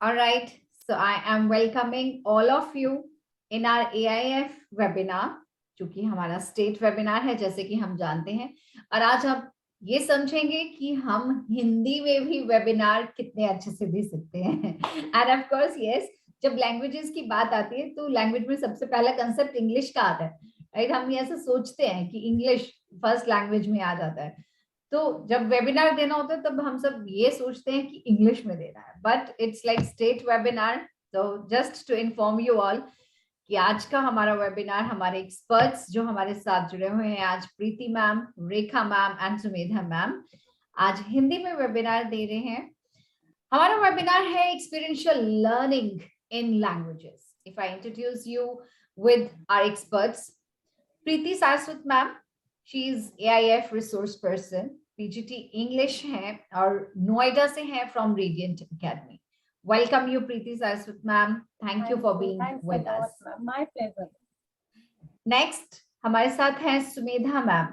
All right, so I am welcoming all of you in our AIF webinar, जो कि हमारा state webinar है जैसे कि हम जानते हैं। और आज आप ये समझेंगे कि हम हिंदी में भी वेबिनार कितने अच्छे से दे सकते हैं। एंड ऑफ कोर्स यस, जब लैंग्वेजेस की बात आती है तो लैंग्वेज में सबसे पहला कंसेप्ट इंग्लिश का आता है, राइट। हम ऐसा सोचते हैं कि इंग्लिश फर्स्ट लैंग्वेज में आ जाता है, तो जब वेबिनार देना होता है तब हम सब ये सोचते हैं कि इंग्लिश में देना है, but it's like state webinar. तो just to inform you all कि आज का हमारा वेबिनार, हमारे एक्सपर्ट्स जो हमारे साथ जुड़े हुए हैं आज, Preeti ma'am, Rekha ma'am and Sumedha ma'am, आज हिंदी में वेबिनार दे रहे हैं। हमारा वेबिनार है experiential learning in languages. If I introduce you with our experts, Preeti Saraswat ma'am, she is AIF resource person, PGT English है और नोएडा से है from radiant academy. Welcome you Preeti Saraswat ma'am, thank you for being with us. My pleasure. Next हमारे साथ हैं Sumedha ma'am,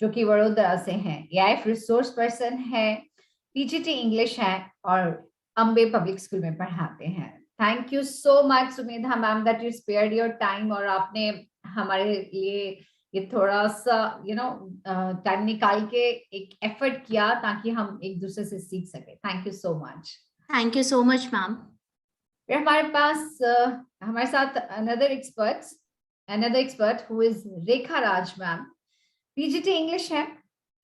जो कि वडोदरा से हैं, AIF रिसोर्स पर्सन है, PGT इंग्लिश है और अंबे पब्लिक स्कूल में पढ़ाते हैं। Thank you so much Sumedha ma'am that you spared your time और आपने हमारे लिए ये थोड़ा सा टाइम निकाल के एक एफर्ट किया ताकि हम एक दूसरे से सीख सके। Thank you so much. Thank you so much ma'am. फिर हमारे पास हमारे साथ another expert who is Rekha Raj ma'am, PGT English है,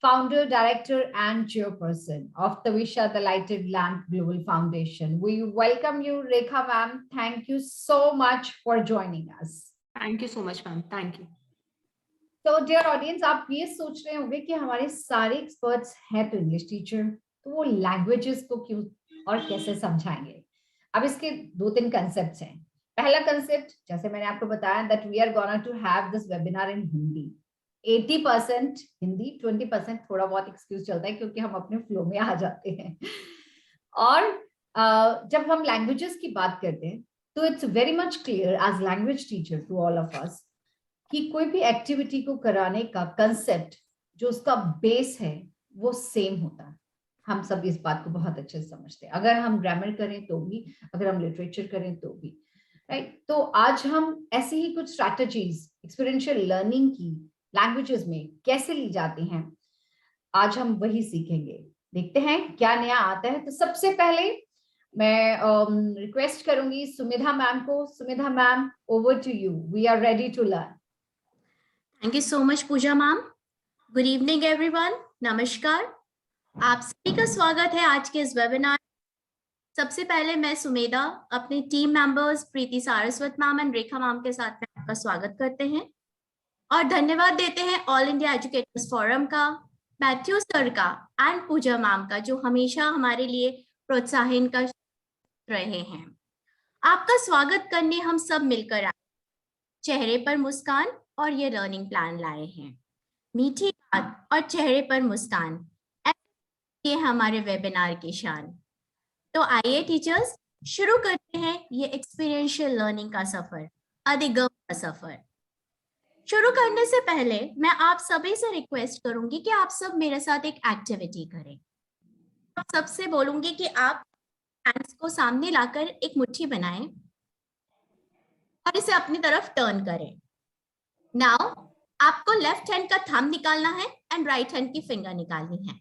founder, director and chairperson of Tavisha the Lighted Lamp Global Foundation. We welcome you, Rekha ma'am. Thank you so much for joining us. Thank you so much ma'am. Thank you. So dear audience, आप ये सोच रहे होंगे कि हमारे सारे experts हैं तो इंग्लिश टीचर, तो वो लैंग्वेजेस को क्यों और कैसे समझाएंगे। अब इसके दो तीन कंसेप्ट्स हैं। पहला कंसेप्ट, जैसे मैंने आपको बताया, that we are gonna to have this webinar in Hindi. 80% Hindi, 20% थोड़ा बहुत एक्सक्यूज चलता है क्योंकि हम अपने फ्लो में आ जाते हैं। और जब हम लैंग्वेजेस की बात करते हैं तो it's very much clear as language teacher to all of us कि कोई भी एक्टिविटी को कराने का कंसेप्ट जो उसका बेस है वो सेम होता है। हम सब इस बात को बहुत अच्छे से समझते हैं, अगर हम ग्रामर करें तो भी, अगर हम लिटरेचर करें तो भी, राइट। तो आज हम ऐसे ही कुछ स्ट्रैटेजीज एक्सपीरियंशियल लर्निंग की लैंग्वेजेस में कैसे ली जाती हैं, आज हम वही सीखेंगे। देखते हैं क्या नया आता है। तो सबसे पहले मैं रिक्वेस्ट करूंगी सुमेधा मैम को। Sumedha ma'am, over to you, we are ready to learn. Thank you so much Pooja ma'am. Good evening everyone, नमस्कार। आप सभी का स्वागत है आज के इस वेबिनार। सबसे पहले मैं सुमेधा अपने team members Preeti Saraswat ma'am and Rekha ma'am के साथ में आपका स्वागत करते हैं और धन्यवाद देते हैं ऑल इंडिया एजुकेटर्स फोरम का, मैथ्यू सर का एंड पूजा मैम का, जो हमेशा हमारे लिए प्रोत्साहन कर रहे हैं। आपका स्वागत करने हम सब मिलकर आए, चेहरे पर मुस्कान और ये लर्निंग प्लान लाए हैं। मीठी बात और चेहरे पर मुस्कान, ये हमारे वेबिनार की शान। तो आइए टीचर्स, शुरू करते हैं ये एक्सपीरियंशियल लर्निंग का सफर, अधिगम का सफर। शुरू करने से पहले मैं आप सभी से रिक्वेस्ट करूंगी कि आप सब मेरे साथ एक एक्टिविटी करें। आप सबसे बोलूंगी कि आप हैंड्स को सामने लाकर एक मुट्ठी बनाएं और इसे अपनी तरफ टर्न करें। नाउ आपको लेफ्ट हैंड का थंब निकालना है एंड राइट हैंड की फिंगर निकालनी है।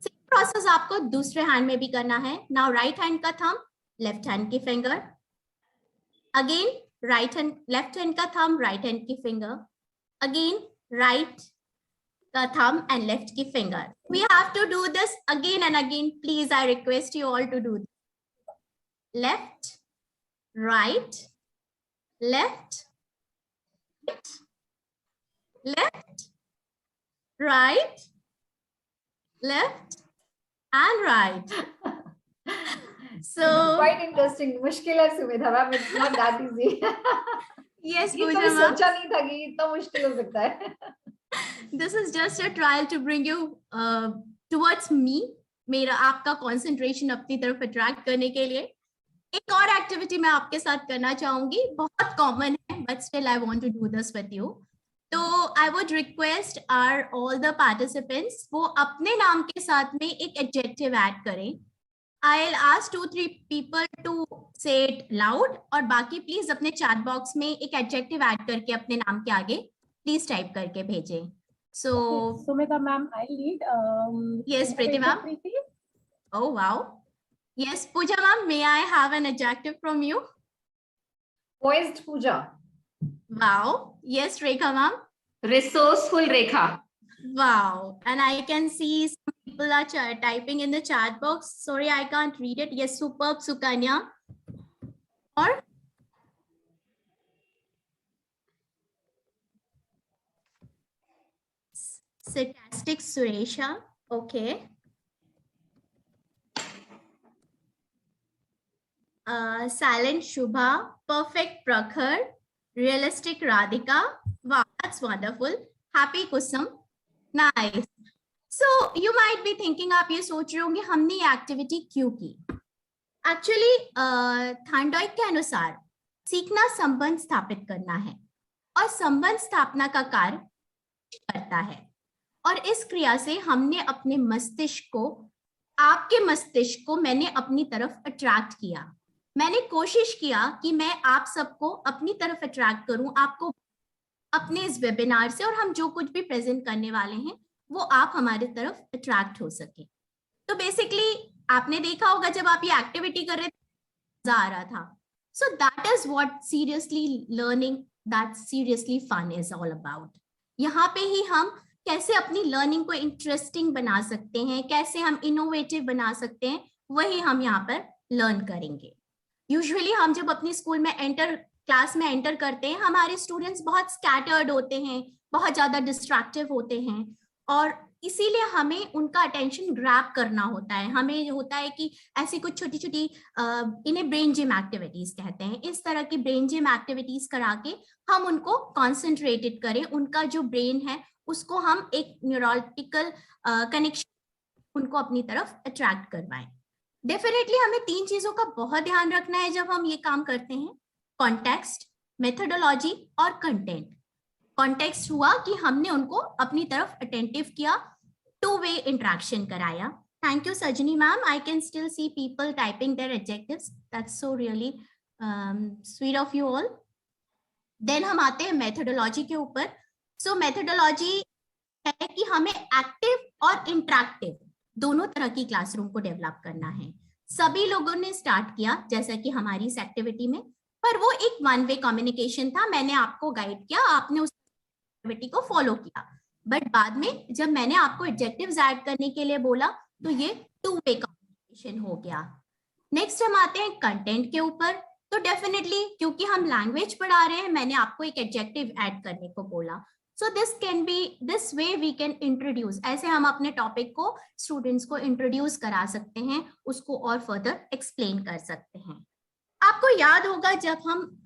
सेम प्रोसेस आपको दूसरे हैंड में भी करना है। नाउ राइट हैंड का थंब, लेफ्ट हैंड की finger, again right hand, left hand का thumb, right hand की finger, again right का thumb and left की finger. We have to do this again and again. Please, I request you all to do this. Left, right, left, left, right, left, and right. So quite interesting. मुश्किल है Sumedha ma'am, it's not that easy. Yes, ये तो सोचा नहीं था कि इतना मुश्किल हो सकता है। This is just a trial to bring you towards me. मेरा आपका concentration अपनी तरफ attract करने के लिए एक और एक्टिविटी मैं आपके साथ करना चाहूंगी, बहुत कॉमन है but still I want to do this with you. तो I would request all the participants वो अपने नाम के साथ में एक adjective add करें I'll ask 2-3 people to say it loud और बाकी प्लीज अपने चैट बॉक्स में एक एडजेक्टिव ऐड करके अपने नाम के आगे प्लीज टाइप करके भेजें. So Sumita ma'am, I'll lead. Yes, Preeti ma'am. Oh wow. Yes, Pooja ma'am, may I have an adjective from you? Poised, Pooja. Wow. Yes, Rekha ma'am. Resourceful, Rekha. Wow. And I can see some people are typing in the chat box. Sorry, I can't read it. Yes, superb, Sukanya. Or sarcastic, Suresha. Okay. Silent, Shubha. Perfect, Prakhar. Realistic, Radhika. Wow, that's wonderful. Happy, Kusum. Nice. So you might be thinking, आप ये सोच रहे होंगे हमने ये activity क्यों की. Actually थांडॉइक के अनुसार सीखना संबंध स्थापित करना है और संबंध स्थापना का कार्य करता है. और इस क्रिया से हमने अपने मस्तिष्क को, आपके मस्तिष्क को मैंने अपनी तरफ अट्रैक्ट किया. मैंने कोशिश किया कि मैं आप सबको अपनी तरफ अट्रैक्ट करूं, आपको अपने इस वेबिनार से, और हम जो कुछ भी प्रेजेंट करने वाले हैं वो आप हमारे तरफ अट्रैक्ट हो सके. तो बेसिकली आपने देखा होगा जब आप ये एक्टिविटी कर रहे थे मजा आ रहा था. So that is what seriously learning, that seriously fun is all about. यहाँ पे ही हम कैसे अपनी लर्निंग को इंटरेस्टिंग बना सकते हैं, कैसे हम इनोवेटिव बना सकते हैं, वही हम यहाँ पर लर्न करेंगे. यूजुअली हम जब अपनी स्कूल में क्लास में एंटर करते हैं, हमारे स्टूडेंट्स बहुत स्कैटर्ड होते हैं, बहुत ज्यादा डिस्ट्रैक्टिव होते हैं, और इसीलिए हमें उनका अटेंशन ग्रैब करना होता है. हमें होता है कि ऐसी कुछ छोटी छोटी इन्हें ब्रेन जिम एक्टिविटीज कहते हैं, इस तरह की ब्रेन जिम एक्टिविटीज करा के हम उनको कॉन्सेंट्रेटेड करें, उनका जो ब्रेन है उसको हम एक न्यूरोटिकल कनेक्शन उनको अपनी तरफ अट्रैक्ट करवाएं. डेफिनेटली हमें 3 चीजों का बहुत ध्यान रखना है जब हम ये काम करते हैं: कॉन्टेक्स्ट, मेथोडोलॉजी और कंटेंट. कॉन्टेक्स्ट हुआ कि हमने उनको अपनी तरफ अटेंटिव किया, 2-way इंटरेक्शन कराया. Thank you Sajni ma'am. I can still see people typing their adjectives. That's so really sweet of you all. Then हम आते हैं मेथोडोलॉजी के ऊपर. सो मेथोडोलॉजी है कि हमें एक्टिव और इंटरेक्टिव दोनों तरह की क्लासरूम को डेवलप करना है. सभी लोगों ने स्टार्ट किया जैसा कि हमारी इस एक्टिविटी में, पर वो एक 1-way कम्युनिकेशन था. मैंने आपको गाइड किया, आपने उस एक्टिविटी को फॉलो किया, बट बाद में जब मैंने आपको एडजेक्टिव्स ऐड करने के लिए बोला तो ये 2-way कम्युनिकेशन हो गया. नेक्स्ट हम आते हैं कंटेंट के ऊपर. तो डेफिनेटली क्योंकि हम लैंग्वेज पढ़ा रहे हैं, मैंने आपको एक एडजेक्टिव ऐड करने को बोला. So this way we can introduce, ऐसे हम अपने टॉपिक को स्टूडेंट्स को इंट्रोड्यूस करा सकते हैं, उसको और फर्दर एक्सप्लेन कर सकते हैं. आपको याद होगा जब हम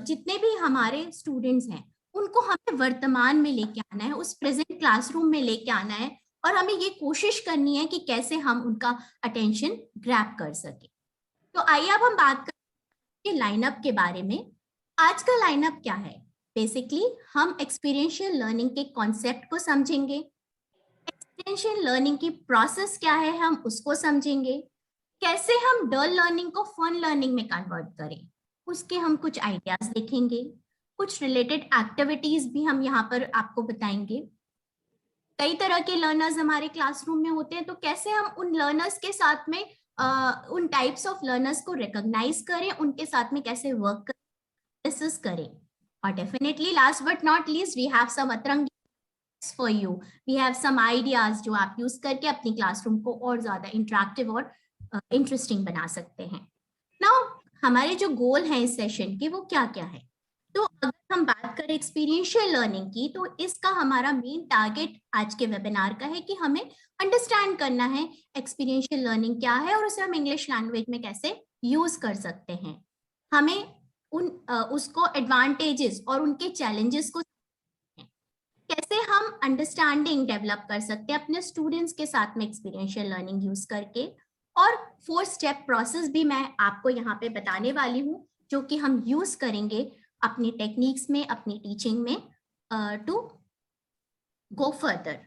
जितने भी हमारे स्टूडेंट्स हैं उनको हमें वर्तमान में लेके आना है, उस प्रेजेंट क्लासरूम में लेके आना है, और हमें ये कोशिश करनी है कि कैसे हम उनका अटेंशन ग्रैब कर सके. तो आइए अब हम बात करें लाइनअप के बारे में. आज का लाइनअप क्या है? बेसिकली हम एक्सपीरियंशियल लर्निंग के कॉन्सेप्ट को समझेंगे, एक्सपीरियंशियल लर्निंग की प्रोसेस क्या है हम उसको समझेंगे, कैसे हम डल लर्निंग को फन लर्निंग में कन्वर्ट करें, उसके हम कुछ आइडियाज देखेंगे, कुछ रिलेटेड एक्टिविटीज भी हम यहाँ पर आपको बताएंगे. कई तरह के लर्नर्स हमारे क्लासरूम में होते हैं, तो कैसे हम उन लर्नर्स के साथ में उन टाइप्स ऑफ लर्नर्स को रिकॉग्नाइज करें, उनके साथ में कैसे वर्क करें, डिस्कस करें. और definitely last but not least we have some अतरंगी for you, we have some ideas जो आप यूज करके अपनी क्लासरूम को और ज्यादा इंटरेक्टिव और इंटरेस्टिंग बना सकते हैं. नाउ हमारे जो गोल है इस सेशन के वो क्या क्या है? तो अगर हम बात करें एक्सपीरियंशियल लर्निंग की, तो इसका हमारा मेन टारगेट आज के वेबिनार का है कि हमें अंडरस्टैंड करना है एक्सपीरियंशियल लर्निंग क्या है और उसे हम इंग्लिश लैंग्वेज में कैसे यूज कर सकते हैं. हमें उसको एडवांटेजेस और उनके चैलेंजेस को कैसे हम अंडरस्टैंडिंग डेवलप कर सकते हैं अपने स्टूडेंट्स के साथ में एक्सपीरियंशियल लर्निंग यूज करके. और 4 स्टेप प्रोसेस भी मैं आपको यहाँ पे बताने वाली हूँ जो कि हम यूज करेंगे अपनी टेक्निक्स में, अपनी टीचिंग में टू गो फर्दर.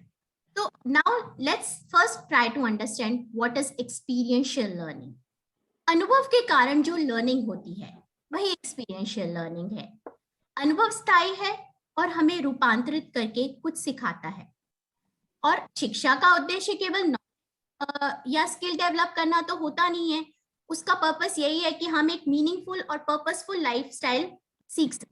तो now let's first try to understand what is experiential learning. अनुभव के कारण जो लर्निंग होती है वही एक्सपीरियंशियल लर्निंग है। अनुभव स्थायी है और हमें रूपांतरित करके कुछ सिखाता है, और शिक्षा का उद्देश्य केवल या स्किल डेवलप करना तो होता नहीं है। उसका पर्पस यही है कि हम एक मीनिंगफुल और पर्पसफुल लाइफस्टाइल सीख सकें।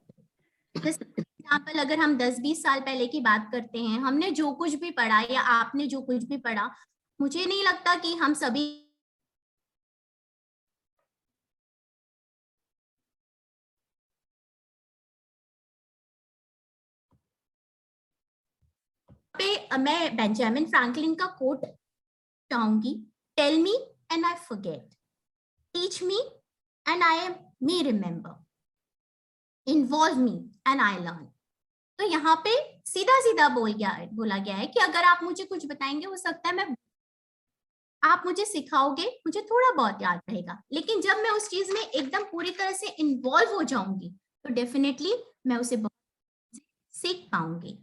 जैसे एग्जाम्पल, अगर हम 10-20 साल पहले की बात करते हैं, हमने जो कुछ भी पढ़ा या आपने जो कुछ भी पढ़ा, मुझे नहीं लगता कि हम सभी पे मैं बेंजामिन फ्रैंकलिन का कोट चाहूंगी, tell me and I forget, teach me and I may remember, involve me and I learn. तो यहाँ पे सीधा सीधा बोला गया है कि अगर आप मुझे कुछ बताएंगे, हो सकता है आप मुझे सिखाओगे, मुझे थोड़ा बहुत याद रहेगा, लेकिन जब मैं उस चीज में एकदम पूरी तरह से इन्वॉल्व हो जाऊंगी तो डेफिनेटली मैं उसे बहुत सीख पाऊंगी।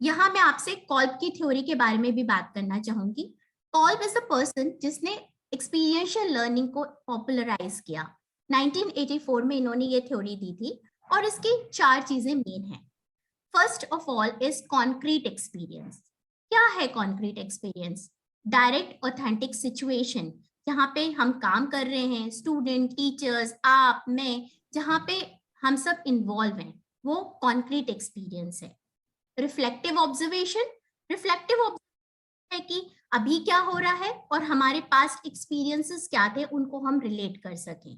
यहाँ मैं आपसे कॉल्ब की थ्योरी के बारे में भी बात करना चाहूंगी। कॉल्ब इज अ पर्सन जिसने एक्सपीरियंशियल लर्निंग को पॉपुलराइज किया। 1984 में इन्होंने ये थ्योरी दी थी, और इसकी 4 चीजें मेन हैं। First of all is concrete experience. क्या है concrete experience? Direct authentic situation, जहाँ पे हम काम कर रहे हैं, स्टूडेंट, टीचर्स, आप, मैं, जहाँ पे हम सब इन्वॉल्व हैं, वो कॉन्क्रीट एक्सपीरियंस है। रिफ्लेक्टिव ऑब्जर्वेशन, रिफ्लेक्टिव ऑब्जर्वेशन है कि अभी क्या हो रहा है और हमारे पास्ट एक्सपीरियंसेस क्या थे, उनको हम रिलेट कर सकें।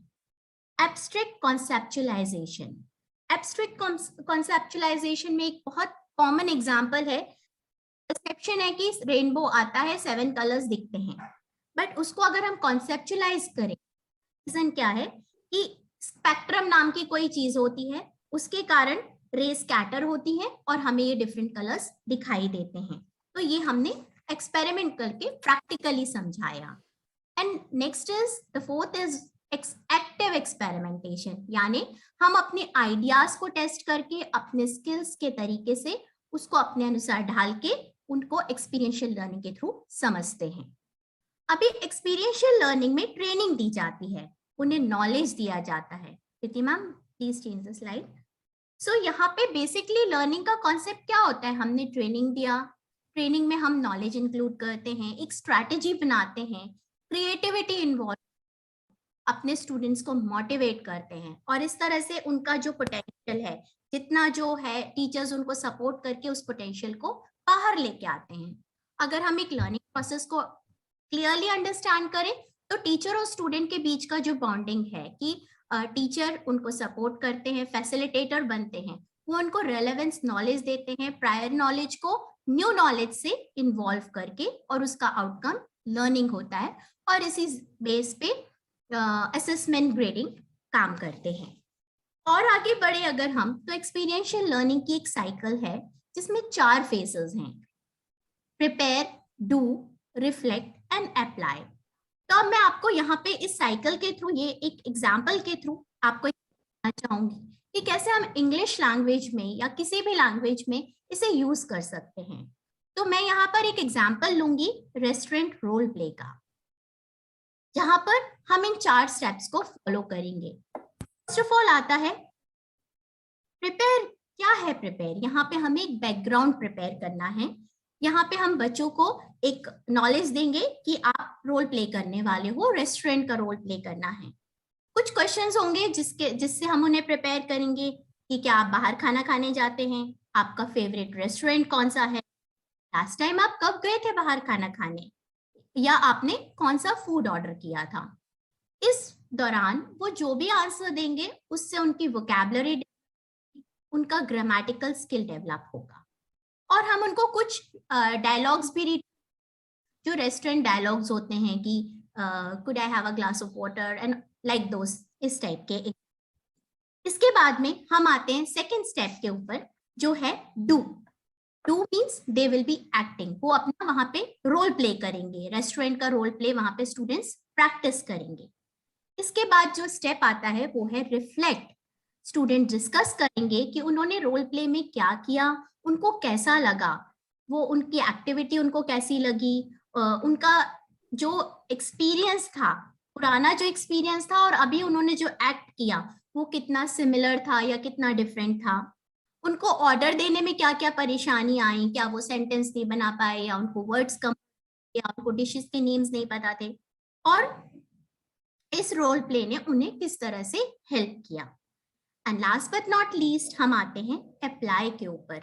एब्स्ट्रैक्ट कॉन्सेप्चुअलाइजेशन, एब्स्ट्रैक्ट कॉन्सेप्चुअलाइजेशन में एक बहुत कॉमन एग्जांपल है, परसेप्शन है कि रेनबो आता है, 7 कलर्स दिखते हैं, बट उसको अगर हम कॉन्सेप्चुअलाइज करें, रीजन क्या है कि स्पेक्ट्रम नाम की कोई चीज होती है, उसके कारण रे स्कैटर होती है और हमें ये डिफरेंट कलर्स दिखाई देते हैं। तो ये हमने एक्सपेरिमेंट करके प्रैक्टिकली समझाया। And next is the fourth is active experimentation, यानी हम अपने आइडियाज को टेस्ट करके अपने स्किल्स के तरीके से उसको अपने अनुसार ढाल के उनको एक्सपीरियंशियल लर्निंग के थ्रू समझते हैं। अभी एक्सपीरियंशियल लर्निंग में ट्रेनिंग दी जाती है, उन्हें नॉलेज दिया जाता है। Preeti ma'am please change the slide. So यहाँ पे बेसिकली लर्निंग का कॉन्सेप्ट क्या होता है? हमने ट्रेनिंग दिया, ट्रेनिंग में हम नॉलेज इंक्लूड करते हैं, एक स्ट्रैटेजी बनाते हैं, क्रिएटिविटी इन्वॉल्व, अपने स्टूडेंट्स को मोटिवेट करते हैं, और इस तरह से उनका जो पोटेंशियल है, जितना जो है, टीचर्स उनको सपोर्ट करके उस पोटेंशियल को बाहर लेके आते हैं। अगर हम एक लर्निंग प्रोसेस को क्लियरली अंडरस्टैंड करें तो टीचर और स्टूडेंट के बीच का जो बॉन्डिंग है कि टीचर उनको सपोर्ट करते हैं, फैसिलिटेटर बनते हैं, वो उनको रेलेवेंस नॉलेज देते हैं, प्रायर नॉलेज को न्यू नॉलेज से इन्वॉल्व करके, और उसका आउटकम लर्निंग होता है, और इसी बेस पे असेसमेंट ग्रेडिंग काम करते हैं। और आगे बढ़े अगर हम, तो एक्सपीरियंशियल लर्निंग की एक साइकिल है जिसमें 4 फेजेस हैं, prepare, do, reflect and apply. तो अब मैं आपको यहाँ पे इस साइकिल के थ्रू, ये एक एग्जाम्पल के थ्रू आपको बताना चाहूंगी कि कैसे हम इंग्लिश लैंग्वेज में या किसी भी लैंग्वेज में इसे यूज कर सकते हैं। तो मैं यहाँ पर एक एग्जाम्पल लूंगी रेस्टोरेंट रोल प्ले का, जहां पर हम इन 4 स्टेप्स को फॉलो करेंगे। फर्स्ट ऑफ ऑल आता है प्रिपेयर। क्या है प्रिपेयर? यहाँ पे हमें एक बैकग्राउंड प्रिपेयर करना है। यहाँ पे हम बच्चों को एक नॉलेज देंगे कि आप रोल प्ले करने वाले हो, रेस्टोरेंट का रोल प्ले करना है। कुछ क्वेश्चंस होंगे जिससे हम उन्हें प्रिपेयर करेंगे कि क्या आप बाहर खाना खाने जाते हैं, आपका फेवरेट रेस्टोरेंट कौन सा है, लास्ट टाइम आप कब गए थे बाहर खाना खाने, या आपने कौन सा फूड ऑर्डर किया था। इस दौरान वो जो भी आंसर देंगे उससे उनकी वोकैबुलरी, उनका ग्रामेटिकल स्किल डेवलप होगा। और हम उनको कुछ डायलॉग्स भी रीड, जो रेस्टोरेंट डायलॉग्स होते हैं कि could I have a glass of water and like those, इस टाइप के। इसके बाद में हम आते हैं सेकंड स्टेप के ऊपर, जो है do. Do means they will be acting, वो अपना वहां पे रोल प्ले करेंगे, रेस्टोरेंट का रोल प्ले वहां पे स्टूडेंट्स प्रैक्टिस करेंगे। इसके बाद जो स्टेप आता है वो है रिफ्लेक्ट। स्टूडेंट डिस्कस करेंगे कि उन्होंने रोल प्ले में क्या किया, उनको कैसा लगा, वो उनकी एक्टिविटी उनको कैसी लगी, उनका जो एक्सपीरियंस था, पुराना जो एक्सपीरियंस था और अभी उन्होंने जो एक्ट किया वो कितना सिमिलर था या कितना डिफरेंट था, उनको ऑर्डर देने में क्या क्या परेशानी आई, क्या वो सेंटेंस नहीं बना पाए या उनको वर्ड्स कम या उनको डिशेस के नेम्स नहीं पता थे, और इस रोल प्ले ने उन्हें किस तरह से हेल्प किया। And last but not least हम आते हैं अप्लाई के ऊपर।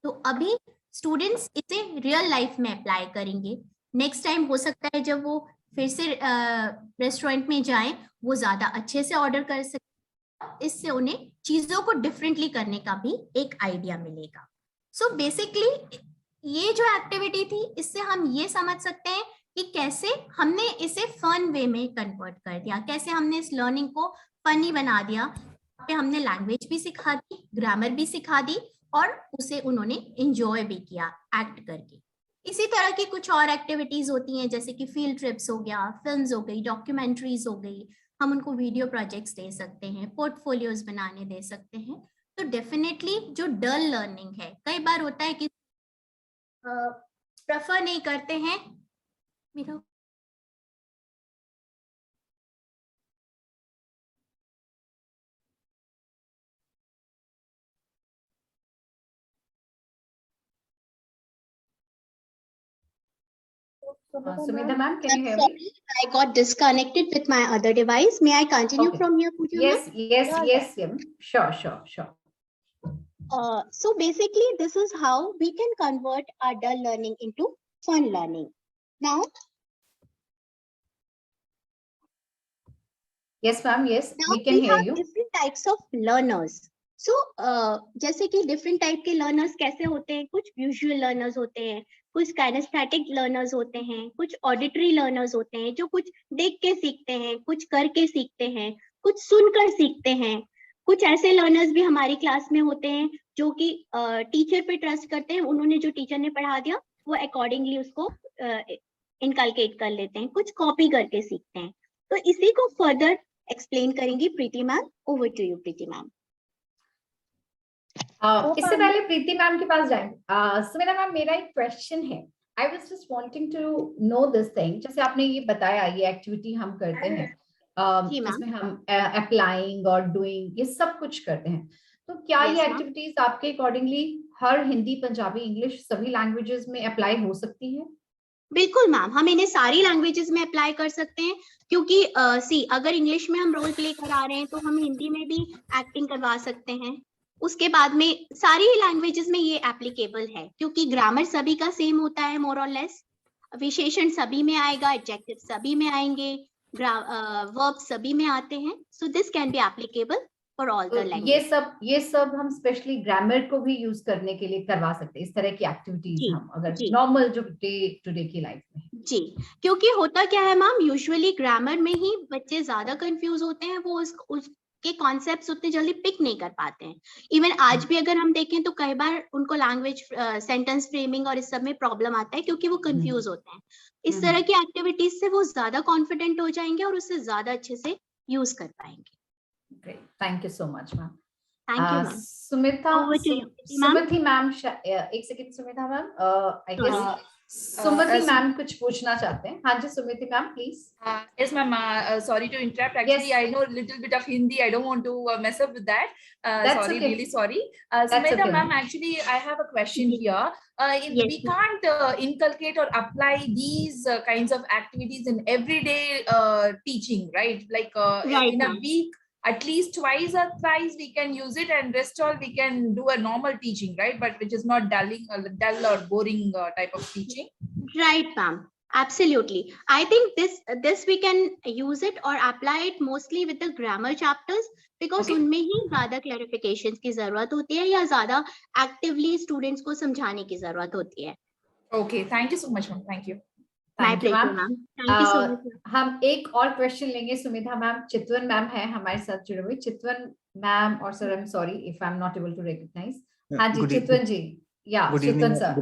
तो अभी स्टूडेंट्स इसे रियल लाइफ में अप्लाई करेंगे। नेक्स्ट टाइम हो सकता है जब वो फिर से रेस्टोरेंट में जाएं वो ज्यादा अच्छे से ऑर्डर कर सके, इससे उन्हें चीजों को डिफरेंटली करने का भी एक आइडिया मिलेगा। सो बेसिकली ये जो एक्टिविटी थी इससे हम ये समझ सकते हैं कि कैसे हमने इसे फन वे में कन्वर्ट कर दिया, कैसे हमने इस लर्निंग को फनी बना दिया। पे हमने लैंग्वेज भी सिखा दी, ग्रामर भी सिखा दी और उसे उन्होंने एंजॉय भी किया एक्ट करके। इसी तरह की कुछ और एक्टिविटीज होती हैं जैसे कि फील्ड ट्रिप्स हो गया, फिल्म्स हो गई, डॉक्यूमेंट्रीज हो गई, हम उनको वीडियो प्रोजेक्ट्स दे सकते हैं, पोर्टफोलियोज बनाने दे सकते हैं। तो डेफिनेटली जो डल लर्निंग है, कई बार होता है कि प्रेफर नहीं करते हैं मेरा Sumedha ma'am, can you I'm hear me? sorry, I got disconnected with my other device. May I continue Okay. from here, Pooja? Yes, sure. So basically, this is how we can convert our dull learning into fun learning. Now, Yes ma'am, yes, now we can hear have you. different types of learners. So जैसे कि different type के learners कैसे होते हैं, कुछ visual learners होते हैं, कुछ kinesthetic learners होते हैं, कुछ auditory learners होते हैं जो कुछ देख के सीखते हैं, कुछ करके सीखते हैं, कुछ सुनकर सीखते हैं, कुछ ऐसे learners भी हमारी क्लास में होते हैं जो कि टीचर पे ट्रस्ट करते हैं, उन्होंने जो टीचर ने पढ़ा दिया वो अकॉर्डिंगली उसको इनकलकेट कर लेते हैं, कुछ कॉपी करके सीखते हैं। तो इसी को फर्दर एक्सप्लेन करेंगी Preeti ma'am. Over to you Preeti ma'am. इससे पहले प्रीति मैम के पास जाएंगे, सुमेधा मैम, मेरा एक क्वेश्चन है। I was just wanting to know this thing, जैसे आपने ये बताया ये एक्टिविटी हम करते हैं, इसमें हम अप्लाइंग और डूइंग ये सब कुछ करते हैं, तो क्या ये एक्टिविटीज आपके अकॉर्डिंगली हर हिंदी, पंजाबी, इंग्लिश सभी लैंग्वेजेस में अप्लाई हो सकती है? बिल्कुल मैम, हम इन्हें सारी लैंग्वेजेस में अप्लाई कर सकते हैं, क्योंकि अगर इंग्लिश में हम रोल प्ले करा रहे हैं तो हम हिंदी में भी एक्टिंग करवा सकते हैं। उसके बाद में सारी लैंग्वेजेस में ये एप्लीकेबल है, क्योंकि ग्रामर सभी का सेम होता है मोर और लेस, विशेषण सभी में आएगा, एडजेक्टिव सभी में आएंगे, वर्ब सभी में आते हैं। So this can be applicable for all the language. ये सब हम स्पेशली ग्रामर को भी यूज करने के लिए करवा सकते हैं, इस तरह की एक्टिविटीज हम अगर नॉर्मल जो डे टू डे की लाइफ में। जी, क्योंकि होता क्या है मैम, यूजुअली ग्रामर में ही बच्चे ज्यादा कंफ्यूज होते हैं, वो उसके कॉन्सेप्ट्स उतने जल्दी पिक नहीं कर पाते हैं। इवन आज भी अगर हम देखें तो कई बार उनको लैंग्वेज सेंटेंस फ्रेमिंग और इस सब में प्रॉब्लम आता है, क्योंकि वो कंफ्यूज होते हैं। इस तरह की एक्टिविटीज से वो ज्यादा कॉन्फिडेंट हो जाएंगे और उससे ज्यादा अच्छे से यूज कर पाएंगे। Great. Thank you so much, ma'am. Thank you, ma'am. Sumati ma'am, एक second Sumita ma'am, I guess Sumati ma'am कुछ पूछना चाहते हैं। हाँ जी Sumiti ma'am, please. Yes, ma'am. Sorry to interrupt. Actually, I know a little bit of Hindi. I don't want to mess up with that. Sorry, okay. Really sorry. That's Sumedha okay, ma'am, actually, I have a question here. Yes, We can't inculcate or apply these kinds of activities in everyday teaching, right? Like Right, in a ma'am. week, at least twice or thrice we can use it, and rest all we can do a normal teaching, right? But which is not dull or boring type of teaching. Right, ma'am. Absolutely. I think this we can use it or apply it mostly with the grammar chapters, because Okay. उनमें ही ज्यादा clarifications की जरूरत होती है या ज्यादा actively students को समझाने की जरूरत होती है। Okay, thank you so much, ma'am. Thank you. My Thank you, pleasure, ma'am. ma'am. Thank you so much, ma'am. हम एक और क्वेश्चन लेंगे सुमिधा मैम। चितवन मैम है हमारे साथ जुड़े हुए। चितवन मैम, और sir I am sorry if I am not able to recognise. हाँ जी चितवन जी, या Chitwan sir.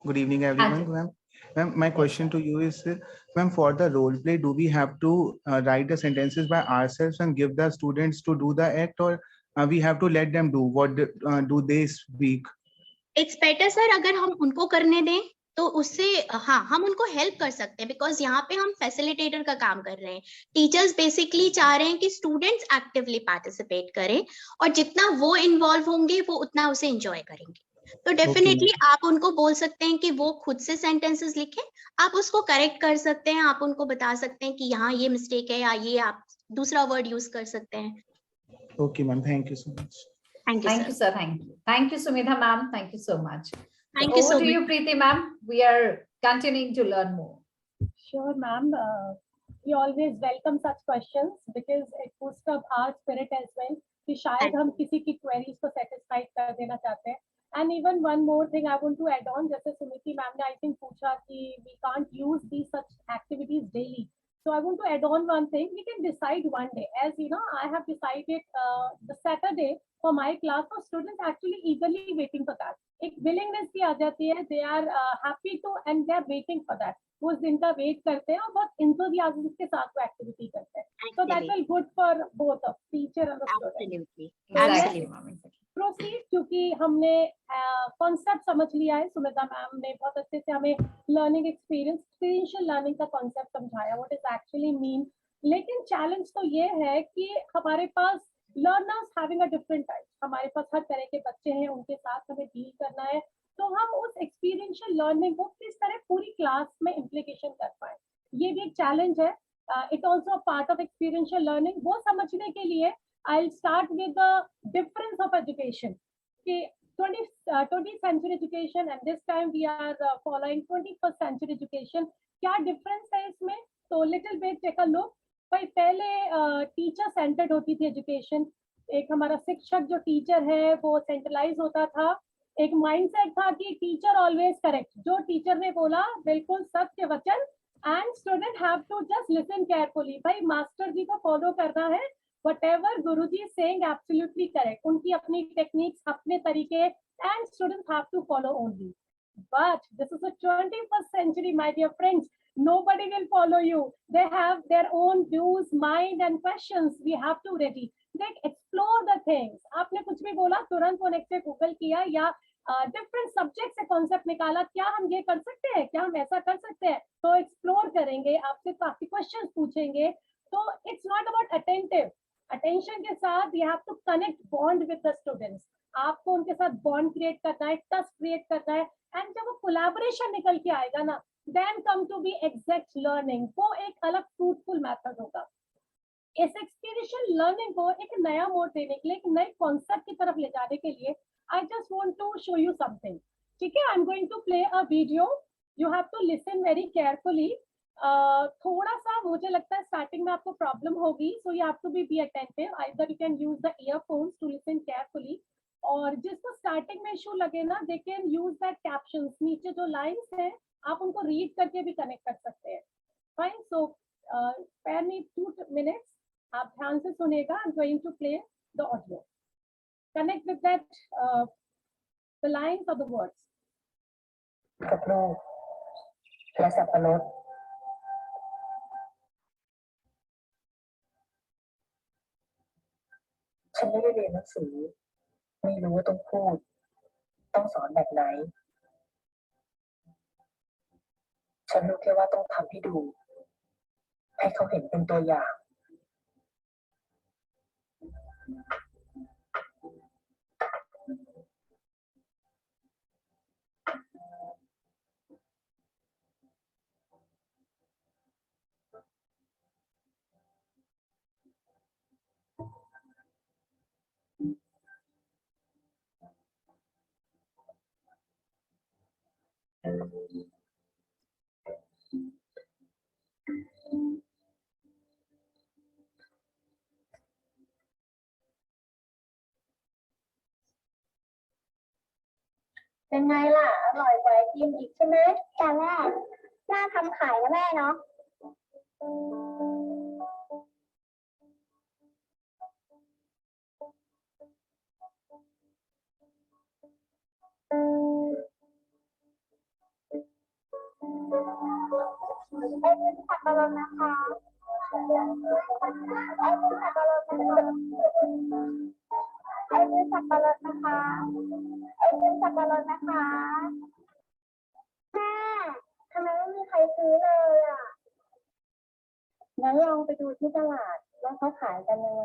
Good evening everyone, ma'am. Ma'am, my question to you is, ma'am, for the role play, do we have to write the sentences by ourselves and give the students to do the act, or we have to let them do what do they speak? It's better sir अगर हम उनको करने दें तो उससे हाँ हम उनको हेल्प कर सकते हैं, बिकॉज यहाँ पे हम फैसिलिटेटर का काम कर रहे हैं। टीचर्स बेसिकली चाह रहे हैं कि स्टूडेंट्स एक्टिवली पार्टिसिपेट करें और जितना वो इन्वॉल्व होंगे वो उतना उसे एंजॉय करेंगे। तो डेफिनेटली आप उनको बोल सकते हैं कि वो खुद से सेंटेंसेस लिखें, आप उसको करेक्ट कर सकते हैं, आप उनको बता सकते हैं कि यहाँ ये मिस्टेक है या ये आप दूसरा वर्ड यूज कर सकते हैं। Okay, ma'am. Thank you so much. Thank you Thank you, sir. sir. Thank you. Thank you, Sumedha ma'am. Thank you so much. Thank you Over so to much. you, Preeti ma'am. We are continuing to learn more. Sure, ma'am. We always welcome such questions because it boosts up our spirit as well. कि शायद हम किसी की queries को satisfied कर देना चाहते हैं. And even one more thing I want to add on, जैसे सुमिति मैम ने I think पूछा कि we can't use these such activities daily. So I want to add on one thing. We can decide one day. As you know, I have decided the Saturday for my class. So students actually eagerly waiting for that. एक willingness भी आ जाती है. They are happy to and they are waiting for that. वो उस दिन का wait करते हैं और बहुत enthusiasm के साथ वो एक्टिविटी करते हैं. So that will good for both of teacher and the student. Absolutely. Exactly, ma'am. Exactly. Proceed, क्योंकि हमने कॉन्सेप्ट समझ लिया है. सुमिता मैम ने बहुत अच्छे से हमें लर्निंग एक्सपीरियंशियल लर्निंग का कॉन्सेप्ट समझाया, व्हाट इज एक्चुअली मीन. लेकिन चैलेंज तो ये है कि हमारे पास learners having a different type, हमारे पास हर तरह के बच्चे हैं, उनके साथ हमें डील करना है. तो हम उस एक्सपीरियंशियल लर्निंग को किस तरह पूरी क्लास में इम्प्लीकेशन कर पाए, ये भी एक चैलेंज है. It also part of experiential learning. वो समझने के लिए I'll start with the difference of education. Okay, 20th century education and this time we are following 21st century education. क्या difference है इसमें? तो little bit take a look. भाई पहले टीचर सेंटर्ड होती थी एजुकेशन. एक हमारा शिक्षक जो टीचर है वो सेंट्रलाइज होता था. एक माइंडसेट था कि टीचर ऑलवेज करेक्ट, जो टीचर ने बोला बिल्कुल सत्य वचन, and student have to just listen carefully. भाई मास्टर जी को फॉलो करना है, whatever Guruji is saying absolutely correct. उनकी अपनी techniques, अपने तरीके, and students have to follow only. But this is the 21st century, my dear friends. Nobody will follow you. They have their own views, mind, and questions. We have to ready. They explore the things. आपने कुछ भी बोला तुरंत वो next से Google किया या different subject से कॉन्सेप्ट निकाला, क्या हम ये कर सकते हैं, क्या हम ऐसा कर सकते हैं, तो एक्सप्लोर करेंगे, आपसे काफी क्वेश्चंस पूछेंगे. तो it's not about attentive. Attention के साथ you have to connect bond with the students. आपको उनके साथ बॉन्ड क्रिएट करना है, टच क्रिएट करना है, एंड जब वो कोलैबोरेशन निकल के आएगा ना, then come to be exact learning. वो एक अलग फ्रूटफुल मेथड होगा. इस एक्सपीरियंशियल लर्निंग को एक नया मोड देने के लिए, एक नए कॉन्सेप्ट की तरफ ले जाने के लिए, I just want to show you something. ठीक है, I am going to play a video. You have to listen very carefully. थोड़ा सा मुझे लगता है स्टार्टिंग में आपको प्रॉब्लम होगी, so you have to be attentive. Either you can use the earphones to listen carefully, और जिसको स्टार्टिंग में इशू लगे ना, they can use that captions. नीचे जो लाइंस हैं आप उनको रीड करके भी कनेक्ट कर सकते हैं. Fine. So spare me 2 minutes. आप ध्यान से सुनेगा. I am going to play the audio. Connect with that the lines of the words. กับลูกและสับปะรดฉันไม่ได้เรียนหนังสือไม่รู้ว่าต้องพูดต้องสอนแบบไหนฉันรู้แค่ว่าต้องทำให้ดูให้เขาเห็นเป็นตัวอย่าง เป็นไงล่ะอร่อยกว่าไอติมอีกใช่ไหมแต่แม่น่าทำขายนะแม่เนาะไอติมสับปะรดนะคะไอติมสับปะรดนะคะไอติมสับปะรดนะคะไอติ ติมสับปะรดนะคะแม่ทำไมไม่มีใครซื้อเลยอ่ะงั้นลองไปดูที่ตลาดว่าเขาขายกันยังไง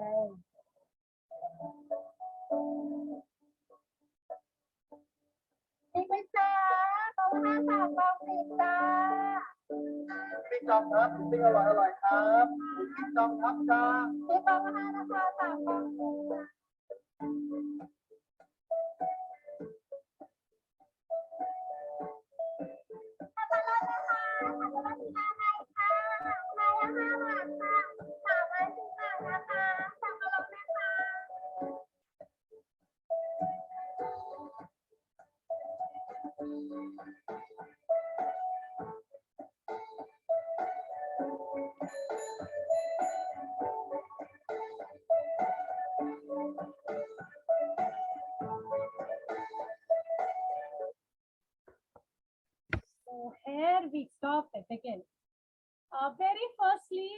อีกไหมจ๊ะกอง5 3 กอง10จ้าพี่จองครับพี่อร่อยครับพี่จองครับจ้าพี่กอง5นะคะ3 กอง10สับปะรดนะคะสับปะรดที่อะไรค่ะไม้ละ5 บาทค่ะ3 ไม้10 บาทนะคะสับปะรดนะคะ So here we stop it again. Very firstly,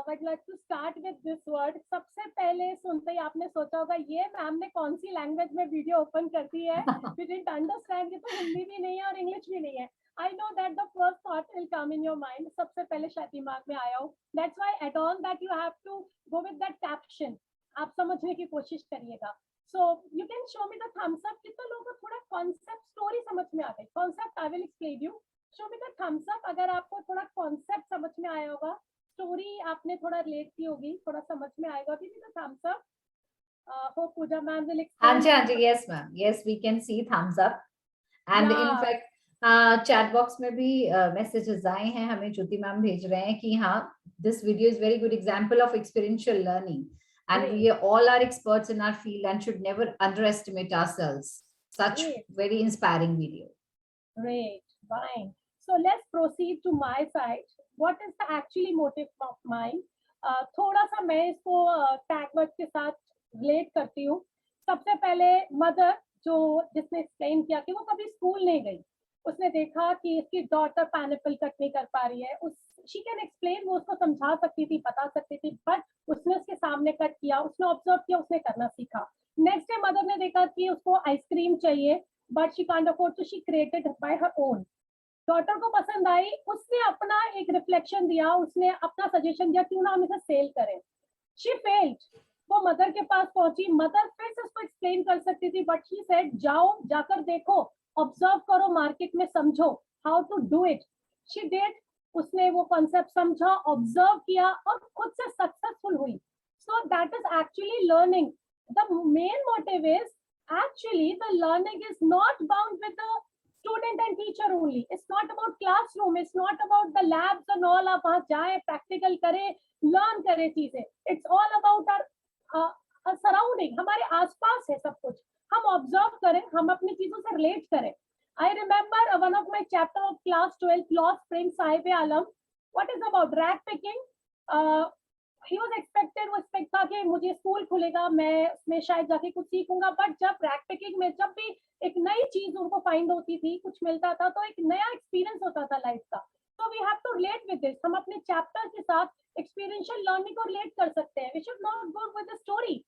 I'd like to start with this word. सबसे पहले सुनते ही आपने सोचा होगा ये मैम ने कौन सी language में वीडियो ओपन कर दी है. We didn't understand कि तो हिंदी भी नहीं है और इंग्लिश भी नहीं है. I know that the first thought will come in your mind. सबसे पहले शायद दिमाग में आया हो. That's why add on that you have to go with that caption. आप समझने की कोशिश करिएगा. So you can show me the thumbs up. कितने लोगों को थोड़ा concept story समझ में आ गई. Concept I will explain you. Show me the thumbs up अगर आपको थोड़ा कॉन्सेप्ट समझ में आया होगा, स्टोरी आपने थोड़ा रिलेट की होगी, थोड़ा समझ में आएगा. Give me the thumbs up. Hope Pooja ma'am will explain. हाँ जी, yes ma'am. Yes, we can see thumbs up. And in Yeah. fact, chat box में भी messages आए हैं, हमें ज्योति मैम भेज रहे हैं कि हाँ, this video is very good example of experiential learning. And we all are experts in our field and should never underestimate ourselves. Such very inspiring video. Great, fine. So let's proceed to my side. What is the actually motive of mine? थोड़ा सा मैं इसको tag word के साथ relate करती हूँ. सबसे पहले मदर जिसने एक्सप्लेन किया कि वो कभी स्कूल नहीं गई, उसने देखा कि इसकी डॉटर पाइनएप्पल कट नहीं कर पा रही है. शी कैन एक्सप्लेन, वो उसको समझा सकती थी, बता सकती थी, बट उसने उसके सामने कट किया, उसने ऑब्जर्व किया, उसने करना सीखा. नेक्स्ट डे मदर ने देखा कि उसको आइसक्रीम चाहिए, बट शी कांट अफोर्ड, तो she created by her own. Daughter को पसंद आई, उसने अपना एक रिफ्लेक्शन दिया, उसने अपना सजेशन दिया क्यों ना हम इसे सेल करें. She failed. वो मदर के पास पहुंची, मदर फिर से उसको एक्सप्लेन कर सकती थी, बट शी सेड जाओ, जाकर देखो, ऑब्जर्व करो, मार्केट में समझो how to do it. She did. उसने वो कॉन्सेप्ट समझा, ऑब्जर्व किया और खुद से सक्सेसफुल हुई. सो that is actually learning. The main motive is actually the learning is not bound with the student and teacher only. It's not about classroom, it's not about the labs and all. आप वहाँ जाएं, practical करें, learn करें चीजें. It's all about our surrounding. हमारे आसपास है सब कुछ. हम observe करें, हम अपनी चीजों से relate करें. I remember one of my chapter of class 12, Lost Spring, Sahib Alam. What is about rag picking? He was expected, वो एक्सपेक्ट था कि मुझे स्कूल खुलेगा, मैं उसमें शायद जाके कुछ सीखूंगा. बट जब रैग पिकिंग में जब भी एक नई चीज उनको फाइंड होती थी, कुछ मिलता था, तो एक नया एक्सपीरियंस होता था लाइफ का. So we have to relate with this. हम अपने चैप्टर के साथ एक्सपीरियंशियल लर्निंग को रिलेट कर सकते हैं. We should not go with the story.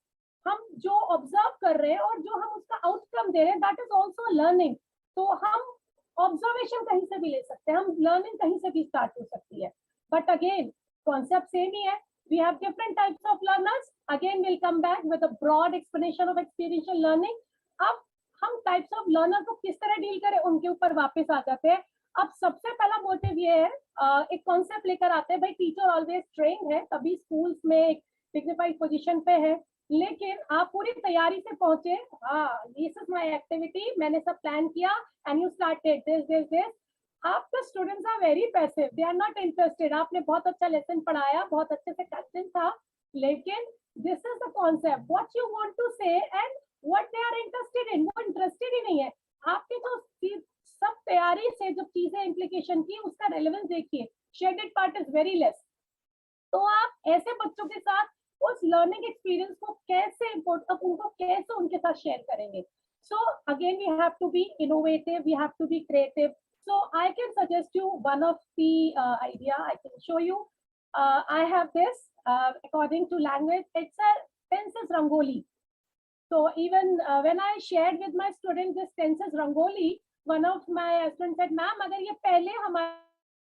हम जो ऑब्जर्व कर रहे हैं और जो हम उसका आउटकम दे रहे हैं, दैट इज ऑल्सो लर्निंग. तो हम ऑब्जर्वेशन कहीं से भी ले सकते हैं, हम लर्निंग कहीं से भी स्टार्ट हो सकती है. बट अगेन कॉन्सेप्ट सेम ही है. We have different types of learners. Again, we'll come back with a broad explanation of experiential learning. अब हम types of learner को किस तरह डील करें, उनके ऊपर वापस आ जाते हैं. अब सबसे पहला मोटिव ये है, एक कॉन्सेप्ट लेकर आते हैं, भाई टीचर ऑलवेज ट्रेन है, तभी स्कूल्स में एक डिग्निफाइड पोजीशन पे है. लेकिन आप पूरी तैयारी से पहुंचे, हाँ दिस इज माय एक्टिविटी, मैंने सब प्लान किया, एंड यू स्टार्टेड दिस. आपके students are very passive, they are not interested. आपने बहुत अच्छा लेसन पढ़ाया, बहुत अच्छे से क्वेश्चन था, लेकिन this is the concept, what you want to say and what they are interested in, वो इंटरेस्टेड ही नहीं है. आपके जो सब तैयारी से जो चीजें इम्प्लीकेशन की, उसका रेलेवेंस देखिए, shaded part is very less. तो आप ऐसे बच्चों के साथ उस लर्निंग एक्सपीरियंस को कैसे उनको कैसे उनके साथ शेयर करेंगे. So again we have to be innovative, we have to be creative. So I can suggest you one of the idea. I can show you. I have this according to language. It's a pencil rangoli. So even when I shared with my students this tenses Rangoli, one of my students said, "Ma'am, अगर ये पहले हमारे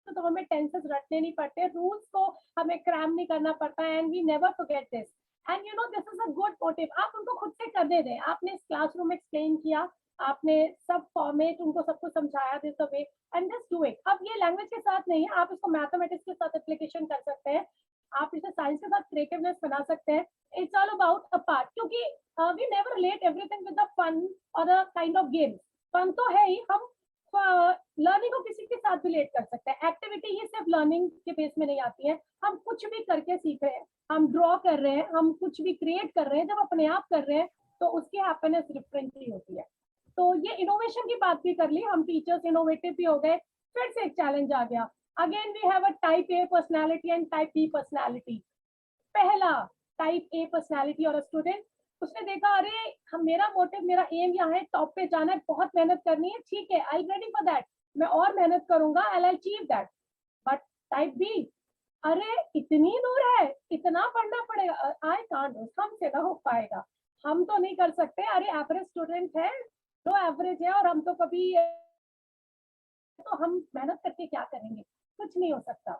तो हमें tenses रटने नहीं पड़ते, rules को हमें क्रैम नहीं करना पड़ता है, and we never forget this, and you know this is a good motive." आप उनको खुद से करने दें, आपने इस क्लासरूम में एक्सप्लेन किया, आपने सब फॉर्मेट उनको सब कुछ समझाया this way, and just do it. अब ये लैंग्वेज के साथ नहीं है, आप इसको मैथमेटिक्स के साथ एप्लीकेशन कर सकते हैं, आप इसे साइंस के साथ क्रिएटिवनेस बना सकते हैं. It's all about a part, क्योंकि we never relate everything with the fun और the kind of game. Fun तो है ही, हम लर्निंग को किसी के साथ भी रिलेट कर सकते हैं. एक्टिविटी ही सिर्फ लर्निंग के बेस में नहीं आती है, हम कुछ भी करके सीख रहे हैं, हम ड्रॉ कर रहे हैं, हम कुछ भी क्रिएट कर रहे हैं, जब अपने आप कर रहे हैं तो उसकी हैप्पीनेस डिफरेंटली होती है. तो ये इनोवेशन की बात भी कर ली, हम टीचर्स इनोवेटिव भी हो गए. फिर से एक चैलेंज आ गया. Again we have a type A personality and type B personality. पहला टाइप ए पर्सनालिटी और स्टूडेंट, उसने देखा अरे मेरा मोटिव, मेरा एम यहाँ है, टॉप पे जाना है, बहुत मेहनत करनी है, ठीक है, आई रेडी फॉर दैट, मैं और मेहनत करूंगा, I achieve that. But type B, अरे इतनी दूर है, इतना पढ़ना पड़ेगा, आई कांट, हमसे ना हो पाएगा, हम तो नहीं कर सकते, अरे एवरेज स्टूडेंट है, तो एवरेज है, और हम तो कभी, तो हम मेहनत करके क्या करेंगे, कुछ नहीं हो सकता.